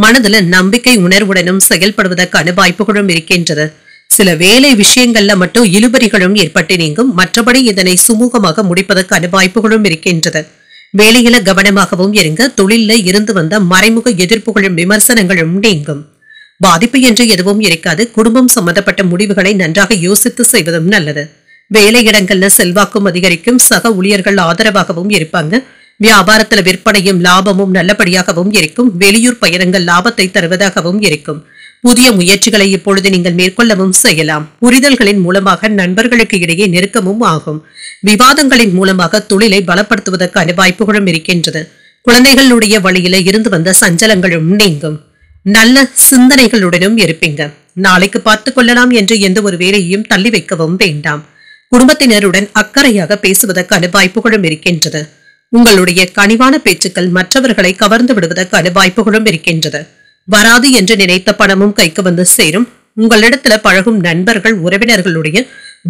மனதுல நம்பிக்கை உணர்வுடனும் செயல்படுவதற்கான வாய்ப்புகளும் இருக்கின்றது. சில வேலை விஷயங்கள்ல மட்டும் இழுபறிகளும் ஏற்பட்டு நீங்கும். மற்றபடி இதனை சுமூகமாக முடிப்பதற்கான வாய்ப்புகளும் இருக்கின்றது. வேலையில கவனமாகவும் இருங்க. தொழில இருந்து வந்த மறைமுக எதிர்ப்புகளும் விமர்சனங்களும் நீங்கும். பாதிப்பு என்று எதுவும் இருக்காது. குடும்பம் சம்பந்தப்பட்ட முடிவுகளை நன்றாக யோசித்து செய்வதும் நல்லது. வேலையிடங்கள்ல செல்வாக்கும் அதிகரிக்கும். சக ஊழியர்கள் ஆதரவாகவும் இருப்பாங்க. வியாபாரத்துல விற்பனையும் லாபமும் நல்லபடியாகவும் இருக்கும். வெளியூர் பயணங்கள் லாபத்தை தருவதாகவும் இருக்கும். புதிய முயற்சிகளை இப்பொழுது நீங்கள் மேற்கொள்ளவும் செய்யலாம். புரிதல்களின் மூலமாக நண்பர்களுக்கு இடையே நெருக்கமும் ஆகும். விவாதங்களின் மூலமாக தொழிலை பலப்படுத்துவதற்கான வாய்ப்புகளும் இருக்கின்றது. குழந்தைகளுடைய வழியில இருந்து வந்த சஞ்சலங்களும் நீங்கும். நல்ல சிந்தனைகளுடனும் இருப்பீங்க. நாளைக்கு பார்த்துக் கொள்ளலாம் என்று எந்த ஒரு வேலையையும் தள்ளி வைக்கவும் வேண்டாம். குடும்பத்தினருடன் அக்கறையாக பேசுவதற்கான வாய்ப்புகளும் இருக்கின்றது. உங்களுடைய கனிவான பேச்சுக்கள் மற்றவர்களை கவர்ந்து விடுவதற்கான வாய்ப்புகளும் இருக்கின்றது. வராது என்று நினைத்த பணமும் கைக்கு வந்து சேரும். உங்களிடத்துல பழகும் நண்பர்கள் உறவினர்களுடைய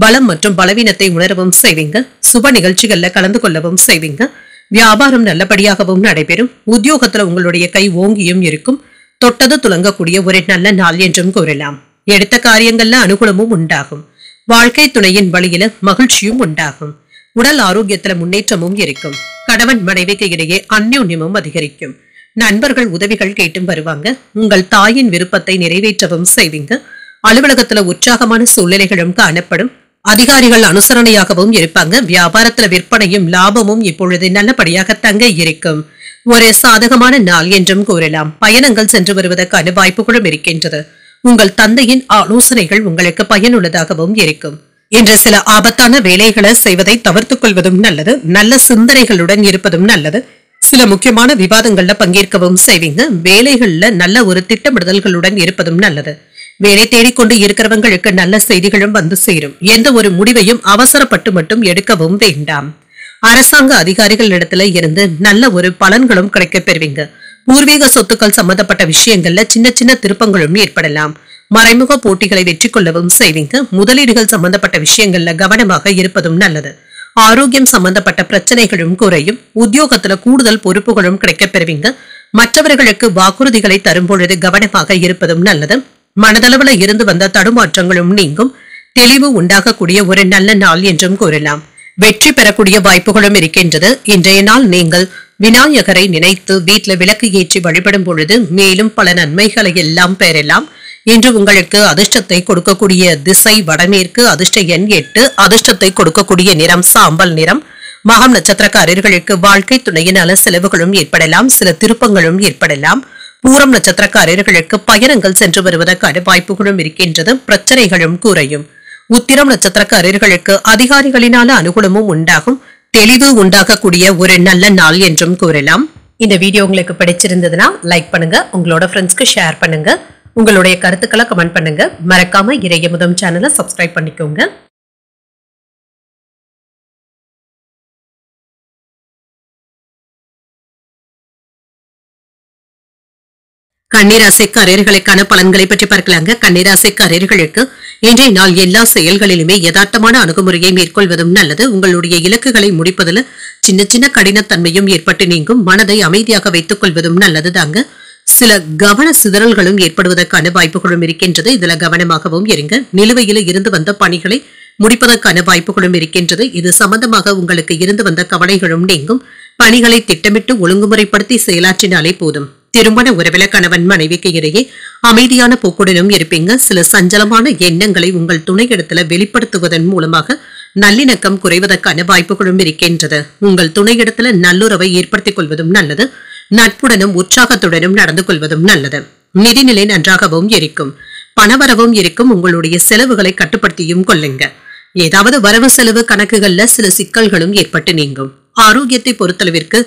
பலம் மற்றும் பலவீனத்தை உணரவும் செய்வீங்க. சுப நிகழ்ச்சிகள்ல கலந்து கொள்ளவும் செய்வீங்க. வியாபாரம் நல்லபடியாகவும் நடைபெறும். உத்தியோகத்துல உங்களுடைய கை ஓங்கியும் இருக்கும். தொட்டது துலங்கக்கூடிய ஒரு நல்ல நாள் என்றும் கூறலாம். எடுத்த காரியங்கள்ல அனுகூலமும் உண்டாகும். வாழ்க்கை துணையின் வழியில மகிழ்ச்சியும் உண்டாகும். உடல் ஆரோக்கியத்துல முன்னேற்றமும் இருக்கும். கணவன் மனைவிக்கு இடையே அந்யோன்யமும் அதிகரிக்கும். நண்பர்கள் உதவிகள் கேட்டும் வருவாங்க. உங்கள் தாயின் விருப்பத்தை நிறைவேற்றவும் செய்வீங்க. அலுவலகத்துல உற்சாகமான சூழ்நிலைகளும் காணப்படும். அதிகாரிகள் அனுசரணையாகவும் இருப்பாங்க. வியாபாரத்துல விற்பனையும் லாபமும் இப்பொழுது நல்லபடியாக தங்க இருக்கும். ஒரு சாதகமான நாள் என்றும் கூறலாம். பயணங்கள் சென்று வருவதற்கான வாய்ப்புகளும் இருக்கின்றது. உங்கள் தந்தையின் ஆலோசனைகள் உங்களுக்கு பயனுள்ளதாகவும் இருக்கும். இன்று சில ஆபத்தான வேலைகளை செய்வதை தவிர்த்துக் கொள்வதும் நல்லது. நல்ல சிந்தனைகளுடன் இருப்பதும் நல்லது. சில முக்கியமான விவாதங்கள்ல பங்கேற்கவும் செய்வீங்க. வேலைகள்ல நல்ல ஒரு திட்டமிடுதல்களுடன் இருப்பதும் நல்லது. வேலை தேடிக்கொண்டு இருக்கிறவங்களுக்கு நல்ல செய்திகளும் வந்து சேரும். எந்த ஒரு முடிவையும் அவசரப்பட்டு மட்டும் எடுக்கவும் வேண்டாம். அரசாங்க அதிகாரிகளிடத்துல இருந்து நல்ல ஒரு பலன்களும் கிடைக்க பெறுவீங்க. பூர்வீக சொத்துக்கள் சம்பந்தப்பட்ட விஷயங்கள்ல சின்ன சின்ன திருப்பங்களும் ஏற்படலாம். மறைமுக போட்டிகளை வெற்றி கொள்ளவும் செய்வீங்க. முதலீடுகள் சம்பந்தப்பட்ட விஷயங்கள்ல கவனமாக இருப்பதும் நல்லது. ஆரோக்கியம் சம்பந்தப்பட்ட பிரச்சனைகளும் குறையும். உத்தியோகத்துல கூடுதல் பொறுப்புகளும் கிடைக்க பெறுவீங்க. மற்றவர்களுக்கு வாக்குறுதிகளை தரும் பொழுது கவனமாக இருப்பதும் நல்லது. மனதளவுல இருந்து வந்த தடுமாற்றங்களும் நீங்கும். தெளிவு உண்டாகக்கூடிய ஒரு நல்ல நாள் என்றும் கூறலாம். வெற்றி பெறக்கூடிய வாய்ப்புகளும் இருக்கின்றது. இன்றைய நாள் நீங்கள் விநாயகரை நினைத்து வீட்டுல விளக்கு ஏற்றி வழிபடும் பொழுது மேலும் பல நன்மைகளை எல்லாம் பெறலாம். இன்று உங்களுக்கு அதிர்ஷ்டத்தை கொடுக்கக்கூடிய திசை வடமேற்கு. அதிர்ஷ்ட எண் 8. அதிர்ஷ்டத்தை கொடுக்கக்கூடிய நிறம் சாம்பல் நிறம். மகம் நட்சத்திரக்காரர்களுக்கு வாழ்க்கை துணையினால செலவுகளும் ஏற்படலாம். சில திருப்பங்களும் ஏற்படலாம். பூரம் நட்சத்திரக்காரர்களுக்கு பயணங்கள் சென்று வருவதற்கான வாய்ப்புகளும் இருக்கின்றது. பிரச்சனைகளும் குறையும். உத்திரம் நட்சத்திரக்காரர்களுக்கு அதிகாரிகளினால அனுகூலமும் உண்டாகும். தெளிவு உண்டாகக்கூடிய ஒரு நல்ல நாள் என்றும் கூறலாம். இந்த வீடியோ உங்களுக்கு பிடிச்சிருந்ததுன்னா லைக் பண்ணுங்க. உங்களோட ஃப்ரெண்ட்ஸ்க்கு ஷேர் பண்ணுங்க. உங்களுடைய கருத்துக்களை கமெண்ட் பண்ணுங்க. மறக்காம இறையமுதம் சேனலை சப்ஸ்கிரைப் பண்ணிக்கோங்க. கன்னிராசிக்காரர்களுக்கான பலன்களை பற்றி பார்க்கலாங்க. கன்னிராசிக்காரர்களுக்கு இன்றைய நாள் எல்லா செயல்களிலுமே யதார்த்தமான அணுகுமுறையை மேற்கொள்வதும் நல்லது. உங்களுடைய இலக்குகளை முடிப்பதில் சின்ன சின்ன கடினத்தன்மையும் ஏற்பட்டு நீங்கும். மனதை அமைதியாக வைத்துக் கொள்வதும் நல்லது தாங்க. சில கவன சிதறல்களும் ஏற்படுவதற்கான வாய்ப்புகளும் இருக்கின்றது. இதுல கவனமாகவும் இருங்க. நிலுவையில இருந்து வந்த பணிகளை முடிப்பதற்கான வாய்ப்புகளும் இருக்கின்றது. இது சம்பந்தமாக உங்களுக்கு இருந்து வந்த கவலைகளும் நீங்கும். பணிகளை திட்டமிட்டு ஒழுங்குமுறைப்படுத்தி செயலாற்றினாலே போதும். திருமண உறவில கணவன் மனைவிக்கு இடையே அமைதியான போக்குடனும் இருப்பீங்க. சில சஞ்சலமான எண்ணங்களை உங்கள் துணையிடத்துல வெளிப்படுத்துவதன் மூலமாக நல்லிணக்கம் குறைவதற்கான வாய்ப்புகளும் இருக்கின்றது. உங்கள் துணையிடத்துல நல்லுறவை ஏற்படுத்திக் கொள்வதும் நல்லது. நட்புடனும் உற்சாகத்துடனும் நடந்து கொள்வதும் நல்லது. நிதிநிலை நன்றாகவும் இருக்கும். பணவரவும் இருக்கும். உங்களுடைய செலவுகளை கட்டுப்படுத்தியும் கொள்ளுங்க. ஏதாவது வரவு செலவு கணக்குகள்ல சில சிக்கல்களும் ஏற்பட்டு நீங்கும். ஆரோக்கியத்தை பொறுத்தளவிற்கு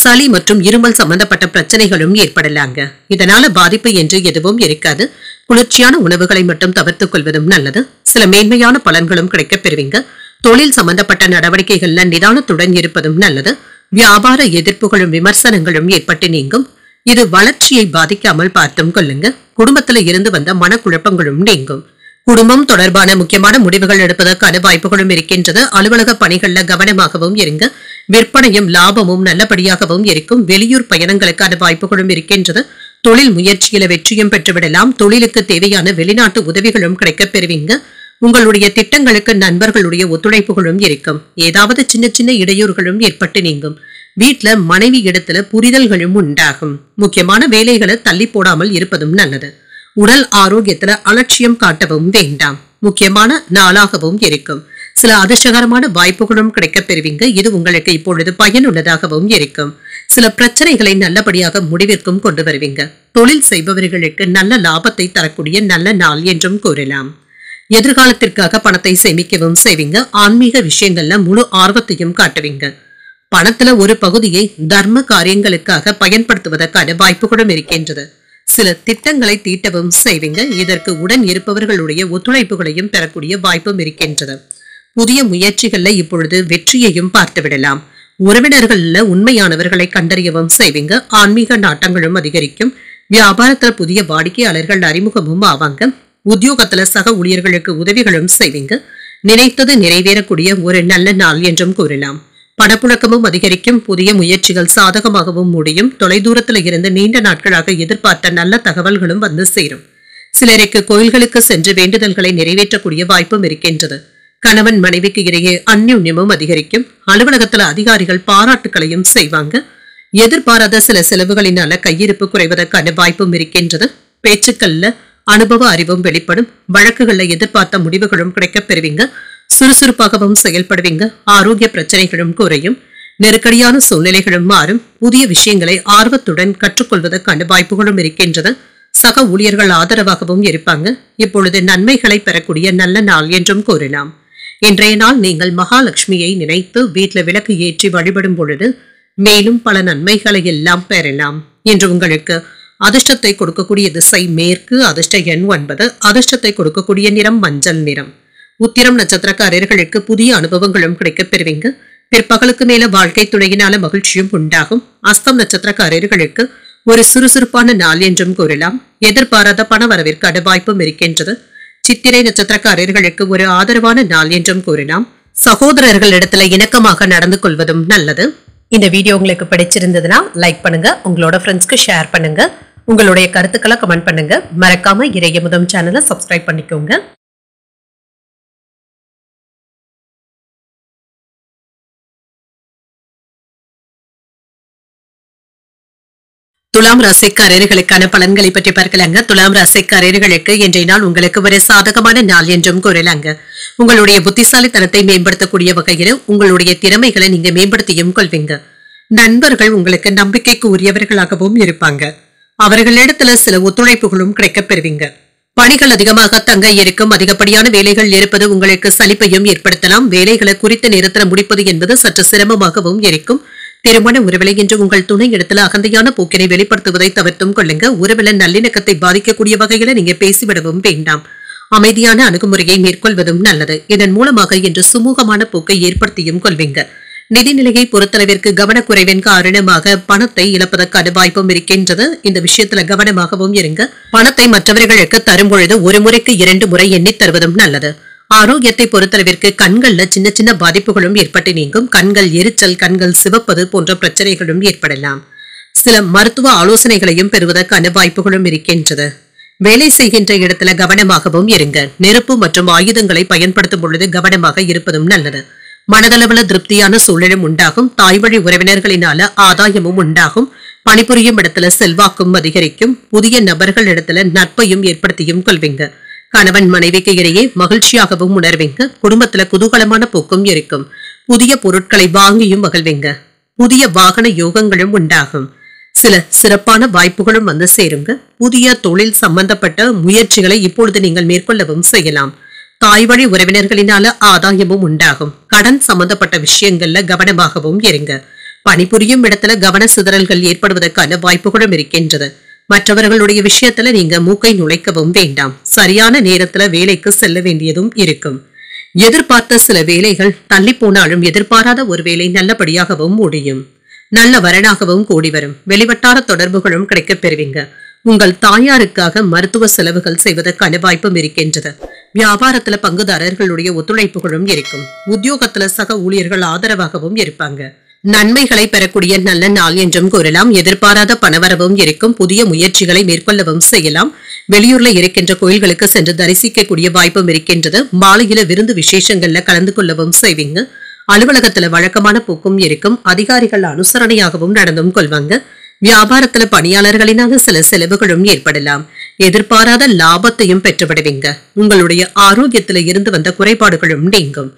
சளி மற்றும் இருமல் சம்பந்தப்பட்ட பிரச்சனைகளும் ஏற்படலாங்க. இதனால பாதிப்பு என்று எதுவும் இருக்காது. குளிர்ச்சியான உணவுகளை மட்டும் தவிர்த்துக் கொள்வதும் நல்லது. சில மேன்மையான பலன்களும் கிடைக்க பெறுவீங்க. தொழில் சம்பந்தப்பட்ட நடவடிக்கைகள்ல நிதானத்துடன் இருப்பதும் நல்லது. வியாபார எதிர்ப்புகளும் விமர்சனங்களும் ஏற்பட்டு நீங்கும். இது வளர்ச்சியை பாதிக்காமல் பார்த்தும் கொள்ளுங்க. குடும்பத்துல இருந்து வந்த மனக்குழப்பங்களும் நீங்கும். குடும்பம் தொடர்பான முக்கியமான முடிவுகள் எடுப்பதற்கான வாய்ப்புகளும் இருக்கின்றது. அலுவலக பணிகள்ல கவனமாகவும் இருங்க. விற்பனையும் லாபமும் நல்லபடியாகவும் இருக்கும். வெளியூர் பயணங்களுக்கான வாய்ப்புகளும் இருக்கின்றது. தொழில் முயற்சியில வெற்றியும் பெற்றுவிடலாம். தொழிலுக்கு தேவையான வெளிநாட்டு உதவிகளும் கிடைக்க பெறுவீங்க. உங்களுடைய திட்டங்களுக்கு நண்பர்களுடைய ஒத்துழைப்புகளும் இருக்கும். ஏதாவது சின்ன சின்ன இடையூறுகளும் ஏற்பட்டு நீங்கும். வீட்டுல மனைவி இடத்துல புரிதல்களும் உண்டாகும். முக்கியமான வேலைகளை தள்ளி போடாமல் இருப்பதும் நல்லது. உடல் ஆரோக்கியத்துல அலட்சியம் காட்டவும் வேண்டாம். முக்கியமான நாளாகவும் இருக்கும். சில அதிர்ஷ்டகரமான வாய்ப்புகளும் கிடைக்க பெறுவீங்க. இது உங்களுக்கு இப்பொழுது பயனுள்ளதாகவும் இருக்கும். சில பிரச்சனைகளை நல்லபடியாக முடிவிற்கும் கொண்டு வருவீங்க. தொழில் செய்பவர்களுக்கு நல்ல லாபத்தை தரக்கூடிய நல்ல நாள் என்றும் கூறலாம். எதிர்காலத்திற்காக பணத்தை சேமிக்கவும் செய்வீங்க. ஆன்மீக விஷயங்கள்ல முழு ஆர்வத்தையும் காட்டுவீங்க. பணத்துல ஒரு பகுதியை தர்ம காரியங்களுக்காக பயன்படுத்துவதற்கான வாய்ப்புகளும் இருக்கின்றது. சில திட்டங்களை தீட்டவும் செய்வீங்க. இதற்கு உடன் இருப்பவர்களுடைய ஒத்துழைப்புகளையும் பெறக்கூடிய வாய்ப்பும் இருக்கின்றது. புதிய முயற்சிகள்ல இப்பொழுது வெற்றியையும் பார்த்து விடலாம். உறவினர்கள்ல உண்மையானவர்களை கண்டறியவும் செய்வீங்க. ஆன்மீக நாட்டங்களும் அதிகரிக்கும். வியாபாரத்துல புதிய வாடிக்கையாளர்கள் அறிமுகமும் ஆவாங்க. உத்தியோகத்துல சக ஊழியர்களுக்கு உதவிகளும் செய்வீங்க. நினைத்தது நிறைவேறக்கூடிய ஒரு நல்ல நாள் என்றும் கூறலாம். பணப்புழக்கமும் அதிகரிக்கும். புதிய முயற்சிகள் சாதகமாகவும் முடியும். தொலைதூரத்துல இருந்து நீண்ட நாட்களாக எதிர்பார்த்த நல்ல தகவல்களும் வந்து சேரும். சிலருக்கு கோயில்களுக்கு சென்று வேண்டுதல்களை நிறைவேற்றக்கூடிய வாய்ப்பும் இருக்கின்றது. கணவன் மனைவிக்கு இடையே அந்யோன்யமும் அதிகரிக்கும். அலுவலகத்துல அதிகாரிகள் பாராட்டுகளையும் செய்வாங்க. எதிர்பாராத சில செலவுகளினால கையிருப்பு குறைவதற்கான வாய்ப்பும் இருக்கின்றது. பேச்சுக்கள்ல அனுபவ அறிவும் வெளிப்படும். வழக்குகள்ல எதிர்பார்த்த முடிவுகளும் கிடைக்கப் பெறுவீங்க. சுறுசுறுப்பாகவும் செயல்படுவீங்க. ஆரோக்கிய பிரச்சனைகளும் குறையும். நெருக்கடியான சூழ்நிலைகளும் மாறும். புதிய விஷயங்களை ஆர்வத்துடன் கற்றுக்கொள்வதற்கான வாய்ப்புகளும் இருக்கின்றது. சக ஊழியர்கள் ஆதரவாகவும் இருப்பாங்க. இப்பொழுது நன்மைகளை பெறக்கூடிய நல்ல நாள் என்றும் கூறலாம். இன்றைய நாள் நீங்கள் மகாலட்சுமியை நினைத்து வீட்டில் விளக்கு ஏற்றி வழிபடும் பொழுது மேலும் பல நன்மைகளை எல்லாம் பெறலாம். இன்று உங்களுக்கு அதிர்ஷ்டத்தை கொடுக்கக்கூடிய திசை மேற்கு. அதிர்ஷ்ட எண் 9. அதிர்ஷ்டத்தை கொடுக்கக்கூடிய நிறம் மஞ்சள் நிறம். உத்திரம் நட்சத்திரக்காரர்களுக்கு புதிய அனுபவங்களும் கிடைக்கப் பெறுவீங்க. பிற்பகலுக்கு மேல வாழ்க்கை துணையினால மகிழ்ச்சியும் உண்டாகும். அஸ்தம் நட்சத்திரக்காரர்களுக்கு ஒரு சுறுசுறுப்பான நாள் என்றும் கூறலாம். எதிர்பாராத பண வரவிற்கான வாய்ப்பும் இருக்கின்றது. சித்திரை நட்சத்திரக்காரர்களுக்கு ஒரு ஆதரவான நாள் என்றும் கூறலாம். சகோதரர்கள் இடத்துல இணக்கமாக நடந்து கொள்வதும் நல்லது. இந்த வீடியோ உங்களுக்கு பிடிச்சிருந்ததுன்னா லைக் பண்ணுங்க. உங்களோட ஃப்ரெண்ட்ஸ்க்கு ஷேர் பண்ணுங்க. உங்களுடைய கருத்துக்களை கமெண்ட் பண்ணுங்க. மறக்காம இறையமுதம் சேனலை சப்ஸ்கிரைப் பண்ணிக்கோங்க. துலாம் ராசிக்காரர்களுக்கான பலன்களை பற்றி பார்க்கலாங்க. துலாம் ராசிக்காரர்களுக்கு இன்றைய நாள் உங்களுக்கு ஒரு சாதகமான நாள் என்றும் கூறலாங்க. உங்களுடைய புத்திசாலித்தனத்தை மேம்படுத்தக்கூடிய வகையில் உங்களுடைய திறமைகளை நீங்க மேம்படுத்தியும் கொள்வீங்க. நண்பர்கள் உங்களுக்கு நம்பிக்கைக்கு உரியவர்களாகவும் இருப்பாங்க. அவர்களிடத்துல சில ஒத்துழைப்புகளும் கிடைக்கப் பெறுவீங்க. பணிகள் அதிகமாக தங்க இருக்கும். அதிகப்படியான வேலைகள் இருப்பது உங்களுக்கு சலிப்பையும் ஏற்படுத்தலாம். வேலைகளை குறித்த நேரத்தில் முடிப்பது என்பது சற்று சிரமமாகவும் இருக்கும். திருமண உறவிலை என்று உங்கள் துணை இடத்துல அகந்தையான போக்கினை வெளிப்படுத்துவதை தவிர்த்தும் கொள்ளுங்க. உறவில நல்லிணக்கத்தை பாதிக்கக்கூடிய வகையில நீங்க பேசிவிடவும் வேண்டாம். அமைதியான அணுகுமுறையை மேற்கொள்வதும் நல்லது. இதன் மூலமாக இன்று சுமூகமான போக்கை ஏற்படுத்தியும் கொள்வீங்க. நிதிநிலையை பொறுத்தளவிற்கு கவனக்குறைவின் காரணமாக பணத்தை இழப்பதற்கான வாய்ப்பும் இருக்கின்றது. இந்த விஷயத்துல கவனமாகவும் இருங்க. பணத்தை மற்றவர்களுக்கு தரும் பொழுது ஒரு முறைக்கு 2 முறை எண்ணித் தருவதும் நல்லது. ஆரோக்கியத்தை பொறுத்தளவிற்கு கண்கள்ல சின்ன சின்ன பாதிப்புகளும் ஏற்பட்டு நீங்கும். கண்கள் எரிச்சல், கண்கள் சிவப்பது போன்ற பிரச்சனைகளும் ஏற்படலாம். சில மருத்துவ ஆலோசனைகளையும் பெறுவதற்கான வாய்ப்புகளும் இருக்கின்றது. வேலை செய்கின்ற இடத்துல கவனமாகவும் இருங்க. நெருப்பு மற்றும் ஆயுதங்களை பயன்படுத்தும் பொழுது கவனமாக இருப்பதும் நல்லது. மனதளவுல திருப்தியான சூழலும் உண்டாகும். தாய்வழி உறவினர்களினால ஆதாயமும் உண்டாகும். பணிபுரியும் இடத்துல செல்வாக்கும் அதிகரிக்கும். புதிய நபர்கள் இடத்துல நட்பையும் ஏற்படுத்தியும் கொள்வீங்க. கணவன் மனைவிக்கு இடையே மகிழ்ச்சியாகவும் உணர்வீங்க. குடும்பத்துல குதூகலமான போக்கும் இருக்கும். புதிய பொருட்களை வாங்கியும் மகிழ்வீங்க. புதிய வாகன யோகங்களும் உண்டாகும். சில சிறப்பான வாய்ப்புகளும் வந்து சேருங்க. புதிய தொழில் சம்பந்தப்பட்ட முயற்சிகளை இப்பொழுது நீங்கள் மேற்கொள்ளவும் செய்யலாம். தாய்வழி உறவினர்களினால ஆதாயமும் உண்டாகும். கடன் சம்பந்தப்பட்ட விஷயங்கள்ல கவனமாகவும் இருங்க. பணிபுரியும் இடத்துல கவன சிதறல்கள் ஏற்படுவதற்கான வாய்ப்புகளும் இருக்கின்றது. மற்றவர்களுடைய விஷயத்துல நீங்க மூக்கை நுழைக்கவும் வேண்டாம். சரியான நேரத்துல வேலைக்கு செல்ல வேண்டியதும் இருக்கும். எதிர்பார்த்த சில வேலைகள் தள்ளி போனாலும் எதிர்பாராத ஒரு வேலை நல்லபடியாகவும் முடியும். நல்ல வரனாகவும் கூடி வரும். வெளிவட்டார தொடர்புகளும் கிடைக்கப் பெறுவீங்க. உங்கள் தாயாருக்காக மருத்துவ செலவுகள் செய்வதற்கான வாய்ப்பும் இருக்கின்றது. வியாபாரத்துல பங்குதாரர்களுடைய ஒத்துழைப்புகளும் இருக்கும். உத்தியோகத்துல சக ஊழியர்கள் ஆதரவாகவும் இருப்பாங்க. நன்மைகளை பெறக்கூடிய நல்ல நாள் என்றும் கூறலாம். எதிர்பாராத பணவரவும் இருக்கும். புதிய முயற்சிகளை மேற்கொள்ளவும் செய்யலாம். வெளியூர்ல இருக்கின்ற கோயில்களுக்கு சென்று தரிசிக்கக்கூடிய வாய்ப்பும் இருக்கின்றது. மாலையில விருந்து விசேஷங்கள்ல கலந்து கொள்ளவும் செய்வீங்க. அலுவலகத்துல வழக்கமான போக்கும் இருக்கும். அதிகாரிகள் அனுசரணையாகவும் நடந்தும் கொள்வாங்க. வியாபாரத்துல பணியாளர்களினால சில செலவுகளும் ஏற்படலாம். எதிர்பாராத லாபத்தையும் பெற்றுவிடுவீங்க. உங்களுடைய ஆரோக்கியத்துல இருந்து வந்த குறைபாடுகளும் நீங்கும்.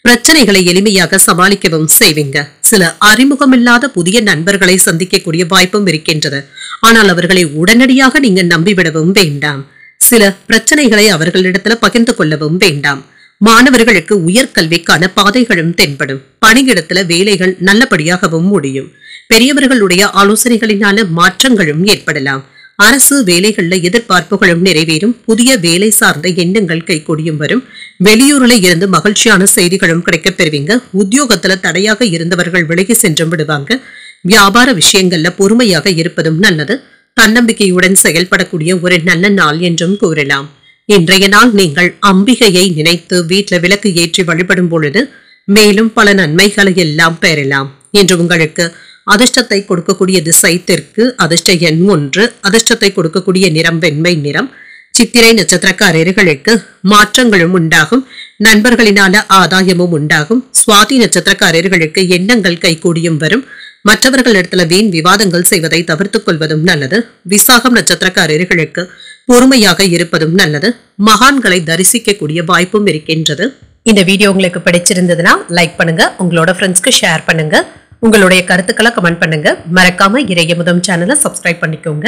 பிரச்சனைகளை எளிமையாக சமாளிக்கவும் செய்வீங்க. சில அறிமுகமில்லாத புதிய நண்பர்களை சந்திக்கக்கூடிய வாய்ப்பும் இருக்கின்றது. ஆனால் அவர்களை உடனடியாக நீங்க நம்பிவிடவும் வேண்டாம். சில பிரச்சனைகளை அவர்களிடத்துல பகிர்ந்து கொள்ளவும் வேண்டாம். மாணவர்களுக்கு உயர்கல்விக்கான பாதைகளும் தென்படும். பணியிடத்துல வேலைகள் நல்லபடியாகவும் முடியும். பெரியவர்களுடைய ஆலோசனைகளினால மாற்றங்களும் ஏற்படலாம். அரசு வேலைகள்ல எதிர்பார்ப்புகளும் நிறைவேறும். புதிய வேலை சார்ந்த எண்ணங்கள் கைகூடியும் வரும். வெளியூர்ல இருந்து மகிழ்ச்சியான செய்திகளும் கிடைக்கப் பெறுவீங்க. உத்தியோகத்துல தடையாக இருந்தவர்கள் விலகி சென்றும் விடுவாங்க. வியாபார விஷயங்கள்ல பொறுமையாக இருப்பதும் நல்லது. தன்னம்பிக்கையுடன் செயல்படக்கூடிய ஒரு நல்ல நாள் என்றும் கூறலாம். இன்றைய நாள் நீங்கள் அம்பிகையை நினைத்து வீட்ல விளக்கு ஏற்றி வழிபடும் பொழுது மேலும் பல நன்மைகளை எல்லாம் பெறலாம். இன்று உங்களுக்கு அதிர்ஷ்டத்தை கொடுக்கக்கூடிய திசை தெற்கு, அதிர்ஷ்ட எண் 1, அதிர்ஷ்டத்தை கொடுக்கக்கூடிய நிறம் வெண்மை நிறம். சித்திரை நட்சத்திரக்காரர்களுக்கு மாற்றங்களும் உண்டாகும். நண்பர்களினால ஆதாயமும் உண்டாகும். சுவாதி நட்சத்திரக்காரர்களுக்கு எண்ணங்கள் கைகூடியும் வரும். மற்றவர்களிடத்துல வீண் விவாதங்கள் செய்வதை தவிர்த்துக் கொள்வதும் நல்லது. விசாகம் நட்சத்திரக்காரர்களுக்கு பொறுமையாக இருப்பதும் நல்லது. மகான்களை தரிசிக்கக்கூடிய வாய்ப்பும் இருக்கின்றது. இந்த வீடியோ உங்களுக்கு பிடிச்சிருந்ததுன்னா லைக் பண்ணுங்க, உங்களோட ஃப்ரெண்ட்ஸ்க்கு ஷேர் பண்ணுங்க, உங்களுடைய கருத்துக்களை கமெண்ட் பண்ணுங்க. மறக்காம இறையமுதம் சேனலை சப்ஸ்கிரைப் பண்ணிக்கோங்க.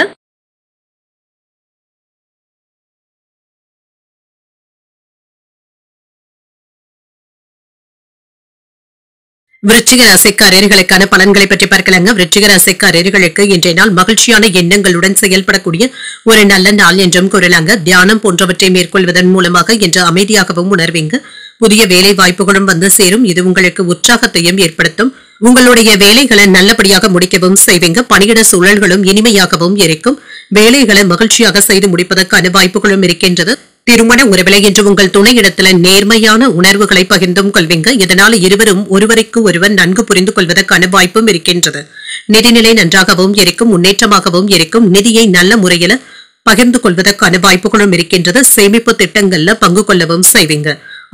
விருச்சிக ராசிக்காரர்களுக்கான பலன்களை பற்றி பார்க்கலாங்க. விருச்சிக ராசிக்காரர்களுக்கு இன்றைய நாள் மகிழ்ச்சியான எண்ணங்களுடன் செயல்படக்கூடிய ஒரு நல்ல நாள் என்றும் கூறலாங்க. தியானம் போன்றவற்றை மேற்கொள்வதன் மூலமாக இன்று அமைதியாகவும் உணர்வீங்க. புதிய வேலை வாய்ப்புகளும் வந்து சேரும். இது உங்களுக்கு உற்சாகத்தையும் ஏற்படுத்தும். உங்களுடைய வேலைகளை நல்லபடியாக முடிக்கவும் செய்வீங்க. பணியிட சூழல்களும் இனிமையாகவும் இருக்கும். வேலைகளை மகிழ்ச்சியாக செய்து முடிப்பதற்கான வாய்ப்புகளும் இருக்கின்றது. திருமண உறவிலை என்று உங்கள் துணையிடத்துல நேர்மையான உணர்வுகளை பகிர்ந்தும் கொள்வீங்க. இதனால் இருவரும் ஒருவருக்கு ஒருவர் நன்கு புரிந்து கொள்வதற்கான வாய்ப்பும் இருக்கின்றது. நிதிநிலை நன்றாகவும் இருக்கும், முன்னேற்றமாகவும் இருக்கும். நிதியை நல்ல முறையில பகிர்ந்து கொள்வதற்கான வாய்ப்புகளும் இருக்கின்றது. சேமிப்பு திட்டங்கள்ல பங்கு கொள்ளவும் செய்வீங்க.